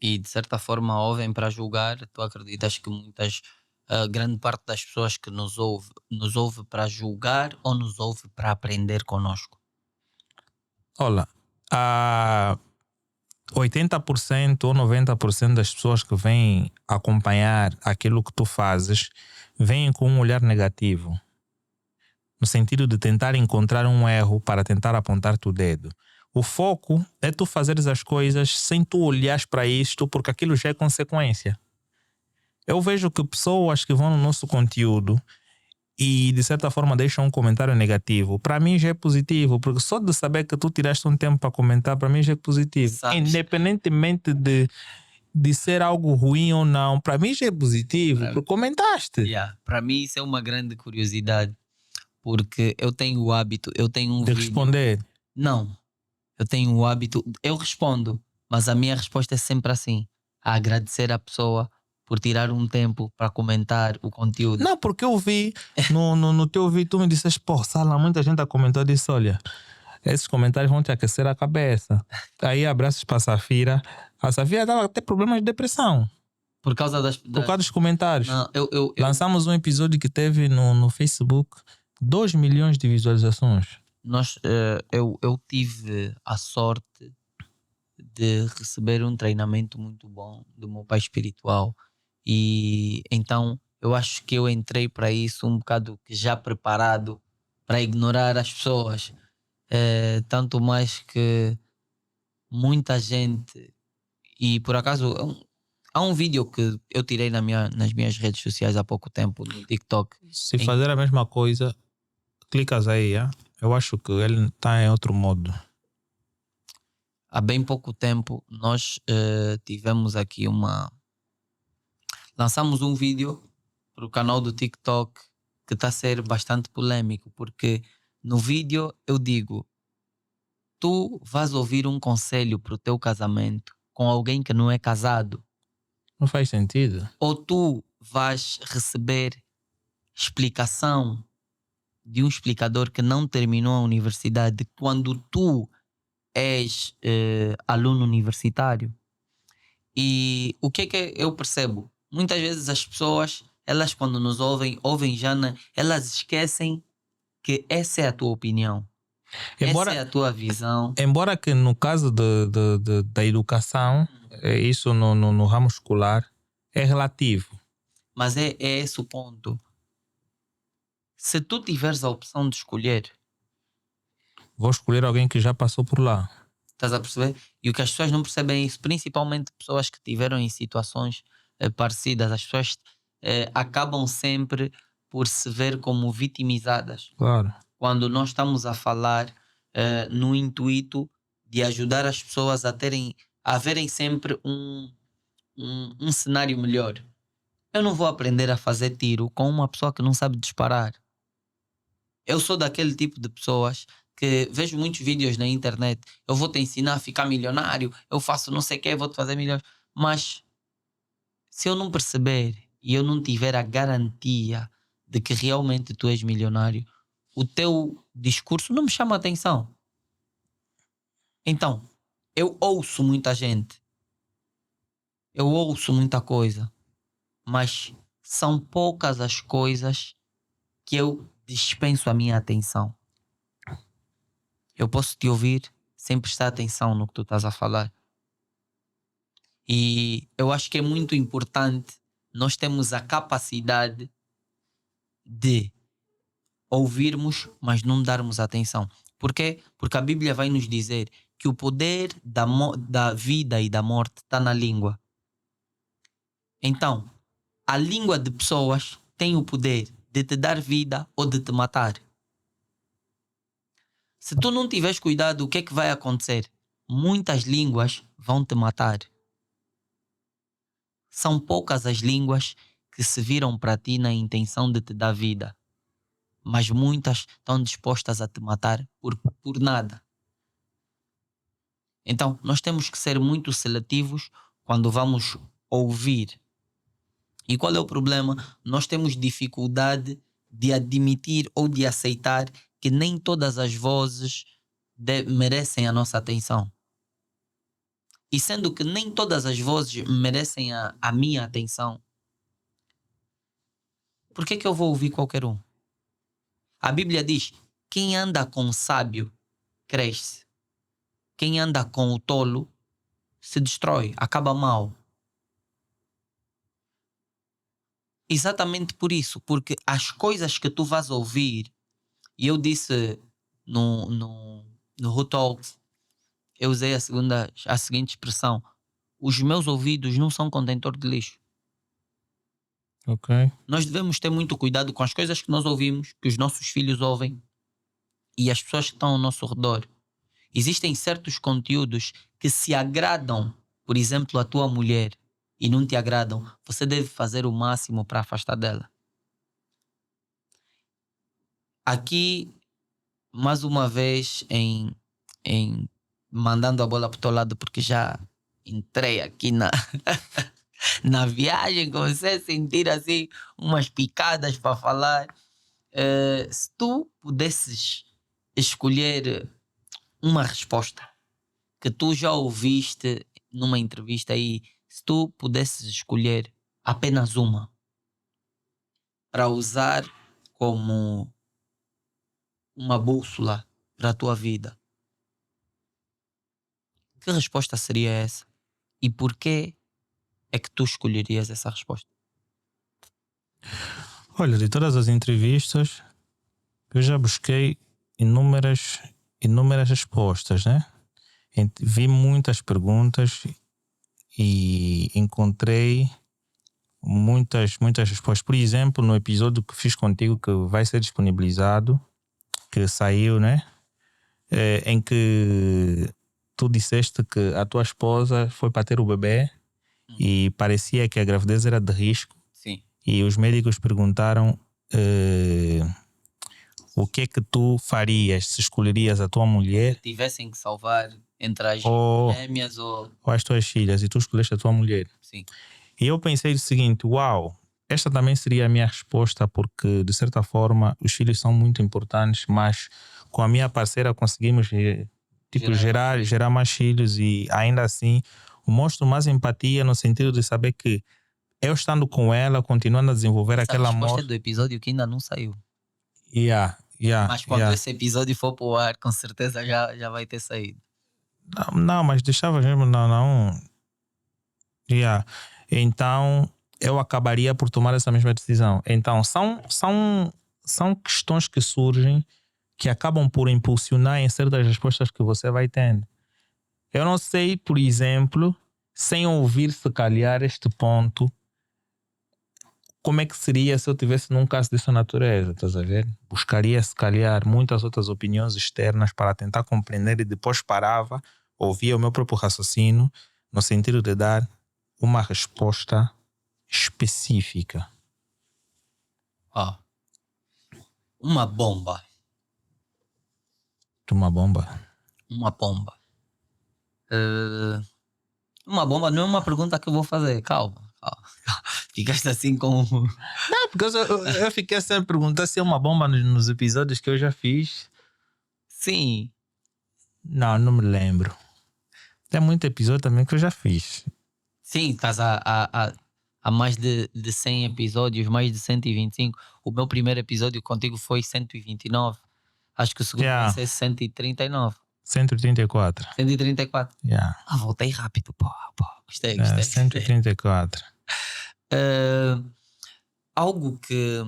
E de certa forma ouvem para julgar. Tu acreditas que grande parte das pessoas que nos ouve para julgar ou nos ouve para aprender connosco? Olha, a 80% ou 90% das pessoas que vêm acompanhar aquilo que tu fazes vêm com um olhar negativo. no sentido de tentar encontrar um erro para tentar apontar-te o dedo. O foco é tu fazeres as coisas sem tu olhares para isto, porque aquilo já é consequência. Eu vejo que pessoas que vão no nosso conteúdo e de certa forma deixam um comentário negativo, para mim já é positivo, porque só de saber que tu tiraste um tempo para comentar, para mim já é positivo. Sabes? Independentemente de ser algo ruim ou não, para mim já é positivo, porque comentaste. Yeah. Para mim isso é uma grande curiosidade, porque eu tenho o hábito, eu tenho um De vídeo... responder. Não, eu tenho o hábito, eu respondo, mas a minha resposta é sempre assim, a agradecer a pessoa por tirar um tempo para comentar o conteúdo. Não, porque eu vi no teu vídeo, tu me disseste, pô, Sala, muita gente a comentar, eu disse, olha, esses comentários vão te aquecer a cabeça. Aí abraços para a Safira. A Safira estava a ter problemas de depressão Por causa por causa dos comentários. Não, Lançamos um episódio que teve no Facebook 2 milhões de visualizações. eu tive a sorte de receber um treinamento muito bom do meu pai espiritual, e então eu acho que eu entrei para isso um bocado que já preparado para ignorar as pessoas. Tanto mais que muita gente, e por acaso há um vídeo que eu tirei nas minhas redes sociais há pouco tempo no TikTok. Se fazer a mesma coisa, clicas aí, eu acho que ele está em outro modo. Há bem pouco tempo nós tivemos aqui lançamos um vídeo para o canal do TikTok que está a ser bastante polêmico, porque no vídeo eu digo: tu vais ouvir um conselho para o teu casamento com alguém que não é casado, Não faz sentido. ou tu vais receber explicação de um explicador que não terminou a universidade quando tu és aluno universitário. E o que é que eu percebo? Muitas vezes as pessoas, elas quando nos ouvem já, elas esquecem que essa é a tua opinião. Essa é a tua visão. Embora que no caso da educação, isso no ramo escolar é relativo. Mas é esse o ponto. Se tu tiveres a opção de escolher, vou escolher alguém que já passou por lá. estás a perceber? E o que as pessoas não percebem é isso, principalmente pessoas que tiveram em situações parecidas. As pessoas acabam sempre por se ver como vitimizadas. Claro. Quando nós estamos a falar no intuito de ajudar as pessoas a verem sempre um cenário melhor. Eu não vou aprender a fazer tiro com uma pessoa que não sabe disparar. Eu sou daquele tipo de pessoas que vejo muitos vídeos na internet. Eu vou te ensinar a ficar milionário, eu faço não sei o que, vou te fazer milhões. Mas se eu não perceber e eu não tiver a garantia de que realmente tu és milionário, o teu discurso não me chama a atenção. Então, eu ouço muita gente, eu ouço muita coisa, mas são poucas as coisas que eu dispenso a minha atenção. Eu posso te ouvir sem prestar atenção no que tu estás a falar. E eu acho que é muito importante nós termos a capacidade de ouvirmos, mas não darmos atenção. Por quê? Porque a Bíblia vai nos dizer que o poder da vida e da morte está na língua. Então, a língua de pessoas tem o poder de te dar vida ou de te matar. Se tu não tiveres cuidado, o que é que vai acontecer? Muitas línguas vão te matar. São poucas as línguas que se viram para ti na intenção de te dar vida, mas muitas estão dispostas a te matar por nada. Então, nós temos que ser muito seletivos quando vamos ouvir. E qual é o problema? Nós temos dificuldade de admitir ou de aceitar que nem todas as vozes merecem a nossa atenção. E sendo que nem todas as vozes merecem a minha atenção, por que eu vou ouvir qualquer um? A Bíblia diz: quem anda com o sábio cresce. Quem anda com o tolo se destrói, acaba mal. Exatamente por isso, porque as coisas que tu vais ouvir E eu disse no Who Talks, eu usei a seguinte expressão: os meus ouvidos não são contentor de lixo. Ok. Nós devemos ter muito cuidado com as coisas que nós ouvimos, que os nossos filhos ouvem e as pessoas que estão ao nosso redor. Existem certos conteúdos que se agradam, por exemplo, a tua mulher, e não te agradam. Você deve fazer o máximo para afastar dela. Aqui, mais uma vez, em mandando a bola para o teu lado, porque já entrei aqui na viagem, comecei a sentir assim umas picadas para falar. Se tu pudesses escolher uma resposta que tu já ouviste numa entrevista aí, se tu pudesses escolher apenas uma para usar como uma bússola para a tua vida, que resposta seria essa? E porquê é que tu escolherias essa resposta? Olha, de todas as entrevistas, eu já busquei inúmeras respostas, né? Vi muitas perguntas e encontrei muitas respostas. Por exemplo, no episódio que fiz contigo, que vai ser disponibilizado, que saiu, né? Em que tu disseste que a tua esposa foi para ter o bebê e parecia que a gravidez era de risco. Sim. E os médicos perguntaram o que é que tu farias se escolherias a tua mulher Tivessem que salvar entre as gêmeas ou as tuas filhas, e tu escolheste a tua mulher. Sim. E eu pensei o seguinte: uau, esta também seria a minha resposta, porque de certa forma os filhos são muito importantes, mas com a minha parceira conseguimos gerar mais filhos, e ainda assim mostro mais empatia no sentido de saber que eu estando com ela, continuando a desenvolver Essa aquele resposta amor. é do episódio que ainda não saiu. Mas quando esse episódio for para o ar, com certeza já vai ter saído. Não, mas deixava mesmo, não. Então eu acabaria por tomar essa mesma decisão. Então são questões que surgem que acabam por impulsionar em certas respostas que você vai tendo. Eu não sei, por exemplo, sem ouvir se calhar este ponto, como é que seria se eu tivesse num caso dessa natureza, estás a ver? Buscaria se calhar muitas outras opiniões externas para tentar compreender, e depois parava, ouvia o meu próprio raciocínio no sentido de dar uma resposta específica. Uma bomba. Uma bomba? Uma bomba. Uma bomba não é uma pergunta que eu vou fazer. Calma. Ficaste assim com... Não, porque eu fiquei sem perguntar se é uma bomba nos episódios que eu já fiz. Sim. Não me lembro. Tem muito episódio também que eu já fiz. Sim, estás há mais de 100 episódios, mais de 125. O meu primeiro episódio contigo foi 129. Acho que o segundo vai ser 139. 134. 134. Voltei rápido. Pô. Gostei. 134. Algo que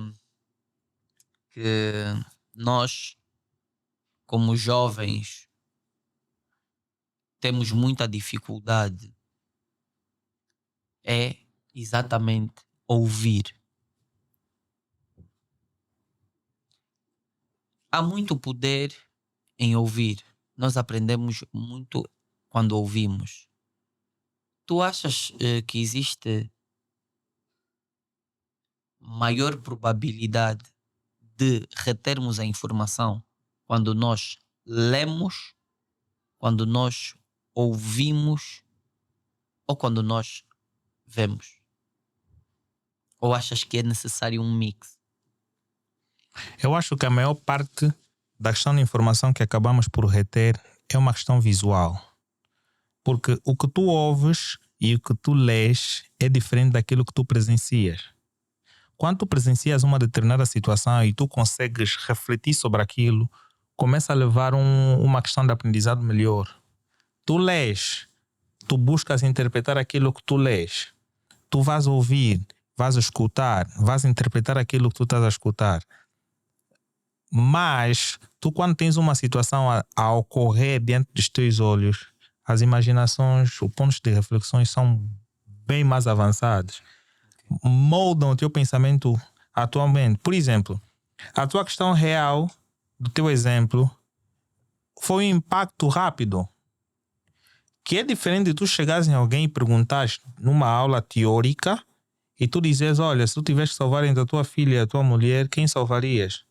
nós, como jovens, temos muita dificuldade é exatamente ouvir. Há muito poder em ouvir. Nós aprendemos muito quando ouvimos. Tu achas que existe maior probabilidade de retermos a informação quando nós lemos, quando nós ouvimos ou quando nós vemos? Ou achas que é necessário um mix? Eu acho que a maior parte da questão de informação que acabamos por reter é uma questão visual. Porque o que tu ouves e o que tu lês é diferente daquilo que tu presencias. Quando tu presencias uma determinada situação e tu consegues refletir sobre aquilo, começa a levar uma questão de aprendizado melhor. Tu lês, tu buscas interpretar aquilo que tu lês. Tu vais ouvir, vais escutar, vais interpretar aquilo que tu estás a escutar. Mas tu, quando tens uma situação a ocorrer diante dos teus olhos, as imaginações, os pontos de reflexões são bem mais avançados. Moldam o teu pensamento atualmente. Por exemplo, a tua questão real do teu exemplo foi um impacto rápido, que é diferente de tu chegares em alguém e perguntares numa aula teórica e tu dizes, olha, se tu tivesse que salvar entre a tua filha e a tua mulher, quem salvarias?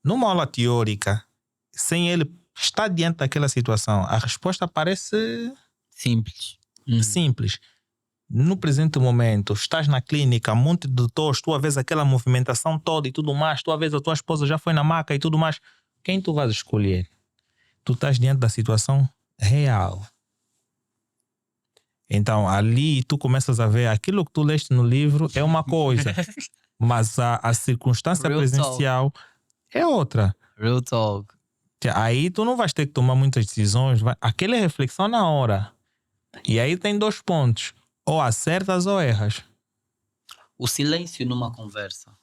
Numa aula teórica, sem ele estar diante daquela situação, a resposta parece Simples. simples. No presente momento, estás na clínica, um monte de doutores, tu a vês aquela movimentação toda e tudo mais, tu a vês a tua esposa já foi na maca e tudo mais. Quem tu vais escolher? Tu estás diante da situação real. Então, ali tu começas a ver aquilo que tu leste no livro é uma coisa, mas a circunstância Real presencial é outra. Real talk. Aí tu não vais ter que tomar muitas decisões. Aquela é reflexão na hora. E aí tem 2 pontos. Ou acertas ou erras. O silêncio numa conversa,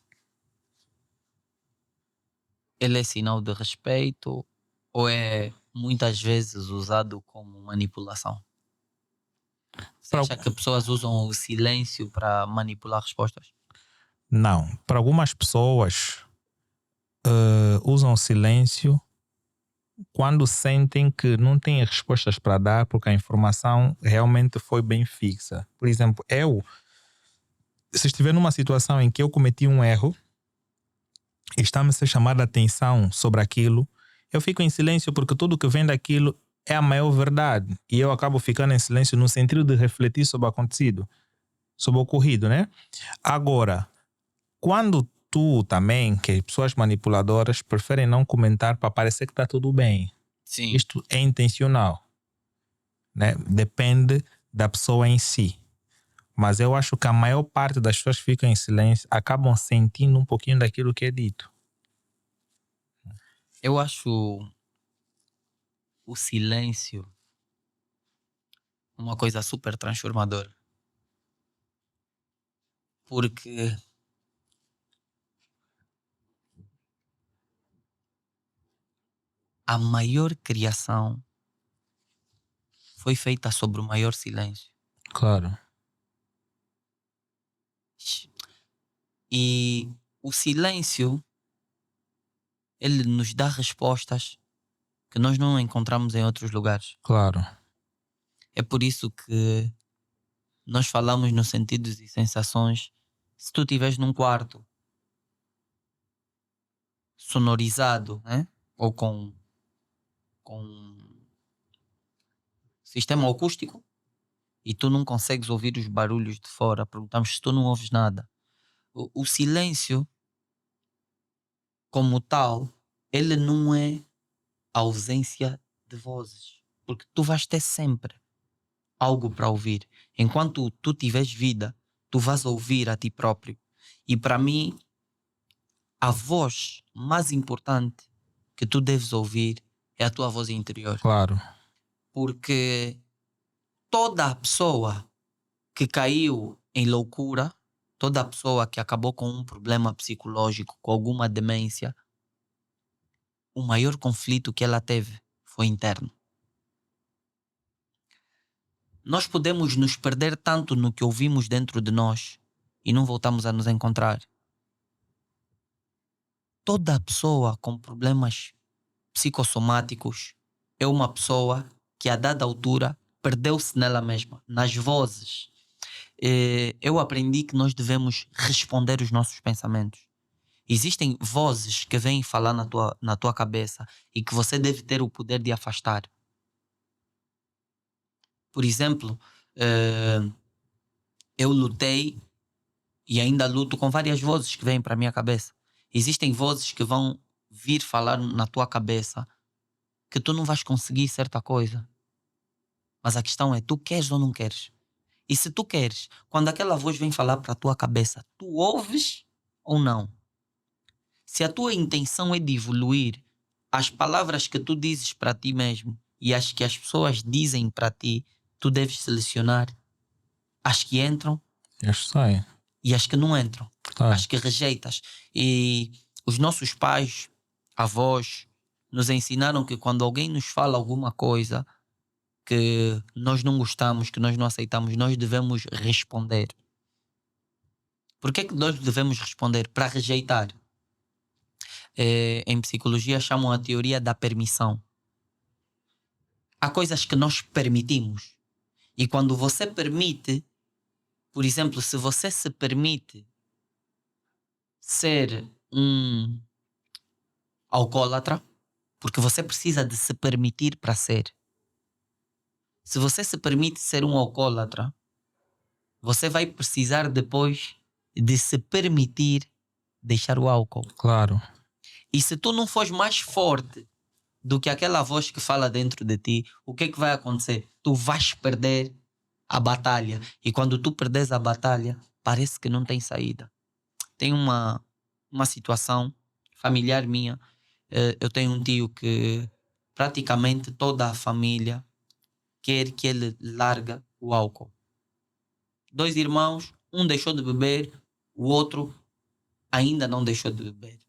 ele é sinal de respeito ou é muitas vezes usado como manipulação? Você acha que pessoas usam o silêncio para manipular respostas? Não. Para algumas pessoas usam o silêncio quando sentem que não têm respostas para dar porque a informação realmente foi bem fixa. Por exemplo, se estiver numa situação em que eu cometi um erro e está-me a ser chamada a atenção sobre aquilo, eu fico em silêncio porque tudo que vem daquilo é a maior verdade. E eu acabo ficando em silêncio no sentido de refletir sobre o acontecido, sobre o ocorrido, né? Agora, quando tu também, que pessoas manipuladoras preferem não comentar para parecer que está tudo bem. Sim. Isto é intencional, né? Depende da pessoa em si. Mas eu acho que a maior parte das pessoas que ficam em silêncio acabam sentindo um pouquinho daquilo que é dito. Eu acho o silêncio uma coisa super transformadora. Porque a maior criação foi feita sobre o maior silêncio. Claro. E o silêncio, ele nos dá respostas que nós não encontramos em outros lugares. Claro. É por isso que nós falamos nos sentidos e sensações. Se tu estiveres num quarto sonorizado, né? Ou com sistema acústico e tu não consegues ouvir os barulhos de fora, perguntamos se tu não ouves nada. O silêncio, como tal, ele não é a ausência de vozes, porque tu vais ter sempre algo para ouvir. Enquanto tu tiveres vida, tu vais ouvir a ti próprio. E para mim, a voz mais importante que tu deves ouvir é a tua voz interior. Claro. Porque toda a pessoa que caiu em loucura, toda a pessoa que acabou com um problema psicológico, com alguma demência, o maior conflito que ela teve foi interno. Nós podemos nos perder tanto no que ouvimos dentro de nós e não voltamos a nos encontrar. Toda pessoa com problemas psicossomáticos é uma pessoa que a dada altura perdeu-se nela mesma, nas vozes. Eu aprendi que nós devemos responder os nossos pensamentos. Existem vozes que vêm falar na tua cabeça e que você deve ter o poder de afastar. Por exemplo, eu lutei e ainda luto com várias vozes que vêm para a minha cabeça. Existem vozes que vão vir falar na tua cabeça que tu não vais conseguir certa coisa. Mas a questão é, tu queres ou não queres? E se tu queres, quando aquela voz vem falar para a tua cabeça, tu ouves ou não? Se a tua intenção é de evoluir, as palavras que tu dizes para ti mesmo e as que as pessoas dizem para ti, tu deves selecionar as que entram e as que não entram. Claro. As que rejeitas. E os nossos pais, avós, nos ensinaram que quando alguém nos fala alguma coisa que nós não gostamos, que nós não aceitamos, nós devemos responder. Por que é que nós devemos responder? Para rejeitar. Em psicologia chamam a teoria da permissão. Há coisas que nós permitimos. E quando você permite, por exemplo, se você se permite ser um alcoólatra, porque você precisa de se permitir para ser. Se você se permite ser um alcoólatra, você vai precisar depois de se permitir deixar o álcool. Claro. E se tu não fores mais forte do que aquela voz que fala dentro de ti, o que é que vai acontecer? Tu vais perder a batalha. E quando tu perdes a batalha, parece que não tem saída. Tem uma situação familiar minha. Eu tenho um tio que praticamente toda a família quer que ele largue o álcool. 2 irmãos, um deixou de beber, o outro ainda não deixou de beber.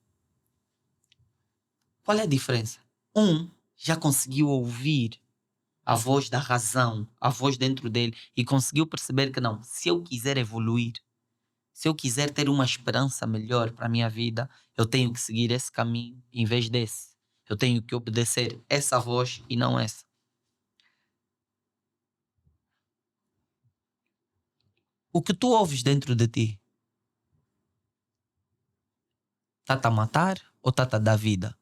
Qual é a diferença? Um já conseguiu ouvir a voz da razão, a voz dentro dele, e conseguiu perceber que não, se eu quiser evoluir, se eu quiser ter uma esperança melhor para a minha vida, eu tenho que seguir esse caminho em vez desse. Eu tenho que obedecer essa voz e não essa. O que tu ouves dentro de ti está-te a matar ou está-te a dar vida?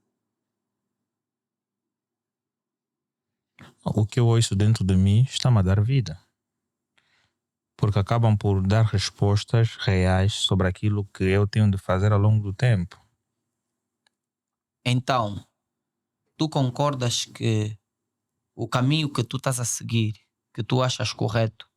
O que eu ouço dentro de mim está-me a dar vida. Porque acabam por dar respostas reais sobre aquilo que eu tenho de fazer ao longo do tempo. Então, tu concordas que o caminho que tu estás a seguir, que tu achas correto,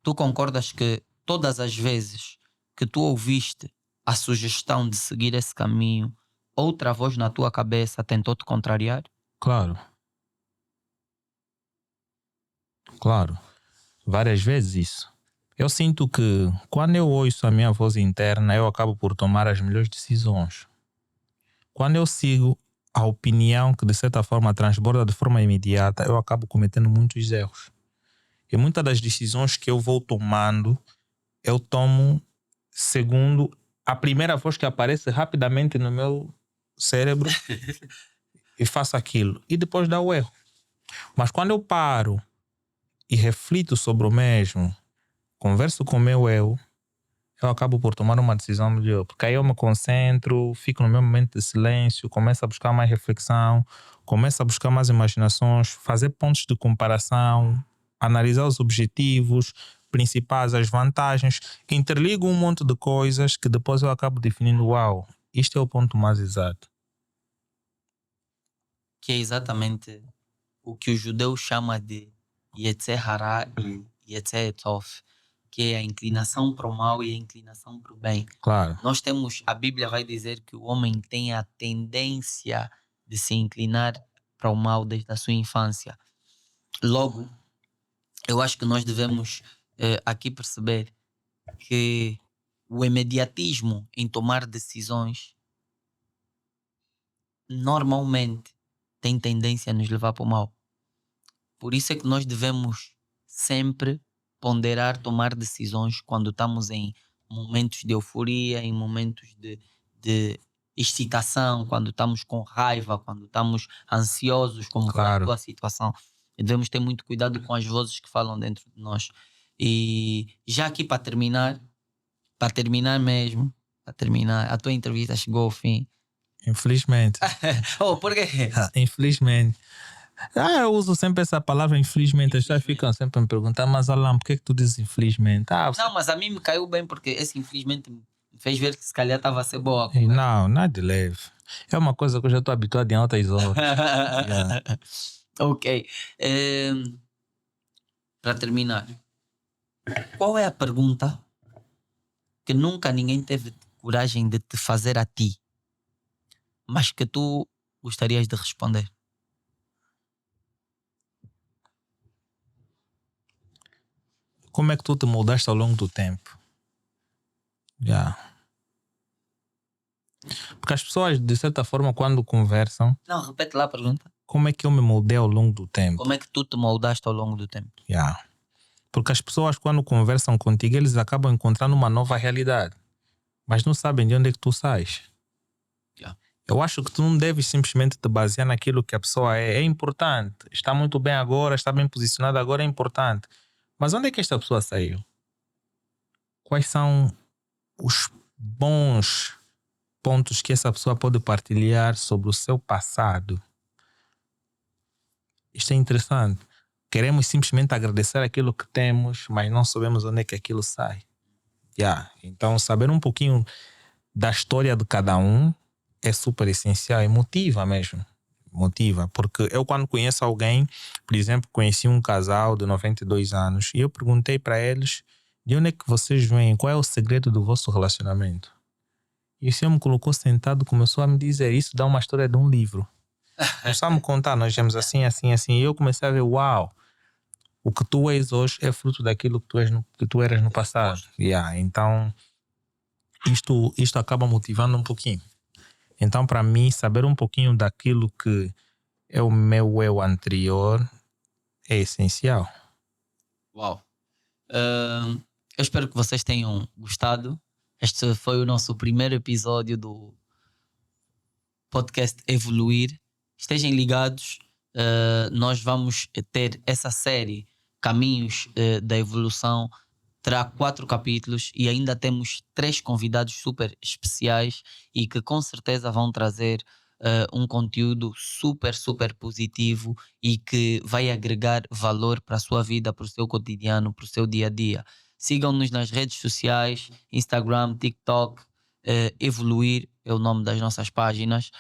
tu concordas que todas as vezes que tu ouviste a sugestão de seguir esse caminho, outra voz na tua cabeça tentou te contrariar? Claro. Claro. Várias vezes isso. Eu sinto que quando eu ouço a minha voz interna, eu acabo por tomar as melhores decisões. Quando eu sigo a opinião que de certa forma transborda de forma imediata, eu acabo cometendo muitos erros. E muitas das decisões que eu vou tomando, eu tomo segundo a primeira voz que aparece rapidamente no meu cérebro e faço aquilo. E depois dá o erro. Mas quando eu paro e reflito sobre o mesmo, converso com o meu eu acabo por tomar uma decisão melhor. Porque aí eu me concentro, fico no meu momento de silêncio, começo a buscar mais reflexão, começo a buscar mais imaginações, fazer pontos de comparação, analisar os objetivos principais, as vantagens, interligo um monte de coisas que depois eu acabo definindo, uau, isto é o ponto mais exato. Que é exatamente o que o judeu chama de Yetzer Hara e Yetzer Tov, que é a inclinação para o mal e a inclinação para o bem. Claro. Nós temos, a Bíblia vai dizer que o homem tem a tendência de se inclinar para o mal desde a sua infância. Logo, eu acho que nós devemos aqui perceber que o imediatismo em tomar decisões normalmente tem tendência a nos levar para o mal. Por isso é que nós devemos sempre ponderar, tomar decisões quando estamos em momentos de euforia, em momentos de excitação, quando estamos com raiva, quando estamos ansiosos, como foi a Claro. tua situação. E devemos ter muito cuidado com as vozes que falam dentro de nós. E já aqui para terminar mesmo, a tua entrevista chegou ao fim. Infelizmente. Oh, por quê? Infelizmente. Eu uso sempre essa palavra infelizmente. As pessoas ficam sempre a me perguntar, mas Alan, por que tu dizes infelizmente? Não, mas a mim me caiu bem porque esse infelizmente me fez ver que se calhar estava a ser boa. Não, nada de leve. É uma coisa que eu já estou habituado em altas horas. Yeah. Ok. Para terminar, qual é a pergunta que nunca ninguém teve coragem de te fazer a ti, mas que tu gostarias de responder? Como é que tu te mudaste ao longo do tempo? Yeah. Porque as pessoas, de certa forma, quando conversam, Não, repete lá a pergunta. como é que eu me moldei ao longo do tempo? Como é que tu te moldaste ao longo do tempo? Yeah. Porque as pessoas, quando conversam contigo, eles acabam encontrando uma nova realidade. Mas não sabem de onde é que tu sais. Yeah. Eu acho que tu não deves simplesmente te basear naquilo que a pessoa é. É importante. Está muito bem agora, está bem posicionada agora, é importante. Mas onde é que esta pessoa saiu? Quais são os bons pontos que essa pessoa pode partilhar sobre o seu passado? Isto é interessante. Queremos simplesmente agradecer aquilo que temos, mas não sabemos onde é que aquilo sai. Yeah. Então, saber um pouquinho da história de cada um é super essencial e motiva mesmo. Motiva, porque eu quando conheço alguém, por exemplo, conheci um casal de 92 anos e eu perguntei para eles de onde é que vocês vêm, qual é o segredo do vosso relacionamento. E o senhor me colocou sentado, começou a me dizer isso, dá uma história de um livro. Começou a me contar, nós vemos assim, assim, assim, e eu comecei a ver, uau, o que tu és hoje é fruto daquilo que tu eras no passado. Yeah, então, isto acaba motivando um pouquinho. Então, para mim, saber um pouquinho daquilo que é o meu eu anterior é essencial. Uau! Eu espero que vocês tenham gostado. Este foi o nosso primeiro episódio do podcast Evoluir. Estejam ligados. Nós vamos ter essa série Caminhos da Evolução. Terá 4 capítulos e ainda temos 3 convidados super especiais e que com certeza vão trazer um conteúdo super, super positivo e que vai agregar valor para a sua vida, para o seu cotidiano, para o seu dia a dia. Sigam-nos nas redes sociais, Instagram, TikTok, Evoluir é o nome das nossas páginas.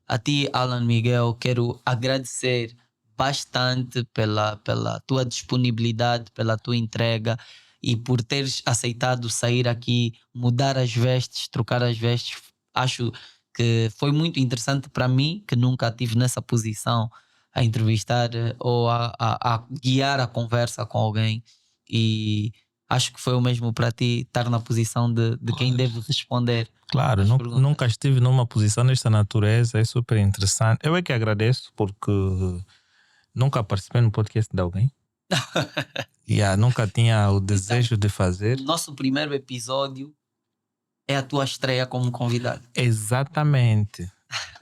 A ti, Alan Miguel, quero agradecer bastante pela tua disponibilidade, pela tua entrega e por teres aceitado sair aqui, mudar as vestes, trocar as vestes. Acho que foi muito interessante para mim, que nunca estive nessa posição a entrevistar ou a guiar a conversa com alguém, e acho que foi o mesmo para ti estar na posição de quem deve responder. Claro, nunca estive numa posição desta natureza, é super interessante. Eu é que agradeço porque nunca participei no podcast de alguém. Nunca tinha o desejo de fazer. Nosso primeiro episódio é a tua estreia como convidado. Exatamente.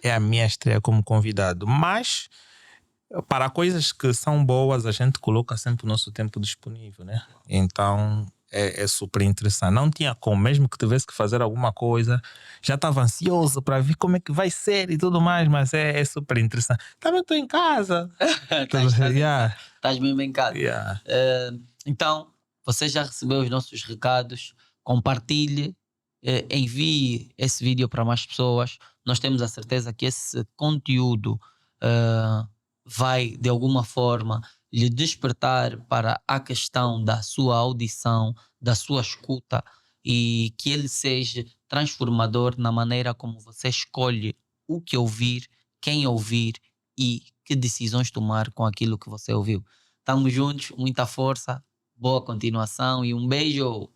É a minha estreia como convidado. Mas para coisas que são boas, a gente coloca sempre o nosso tempo disponível, né? Então é super interessante. Não tinha como, mesmo que tivesse que fazer alguma coisa, já estava ansioso para ver como é que vai ser e tudo mais, mas é super interessante. Também estou em casa. Estás mesmo em casa. Yeah. Então, você já recebeu os nossos recados. Compartilhe, envie esse vídeo para mais pessoas. Nós temos a certeza que esse conteúdo vai de alguma forma lhe despertar para a questão da sua audição, da sua escuta, e que ele seja transformador na maneira como você escolhe o que ouvir, quem ouvir e que decisões tomar com aquilo que você ouviu. Estamos juntos, muita força, boa continuação e um beijo!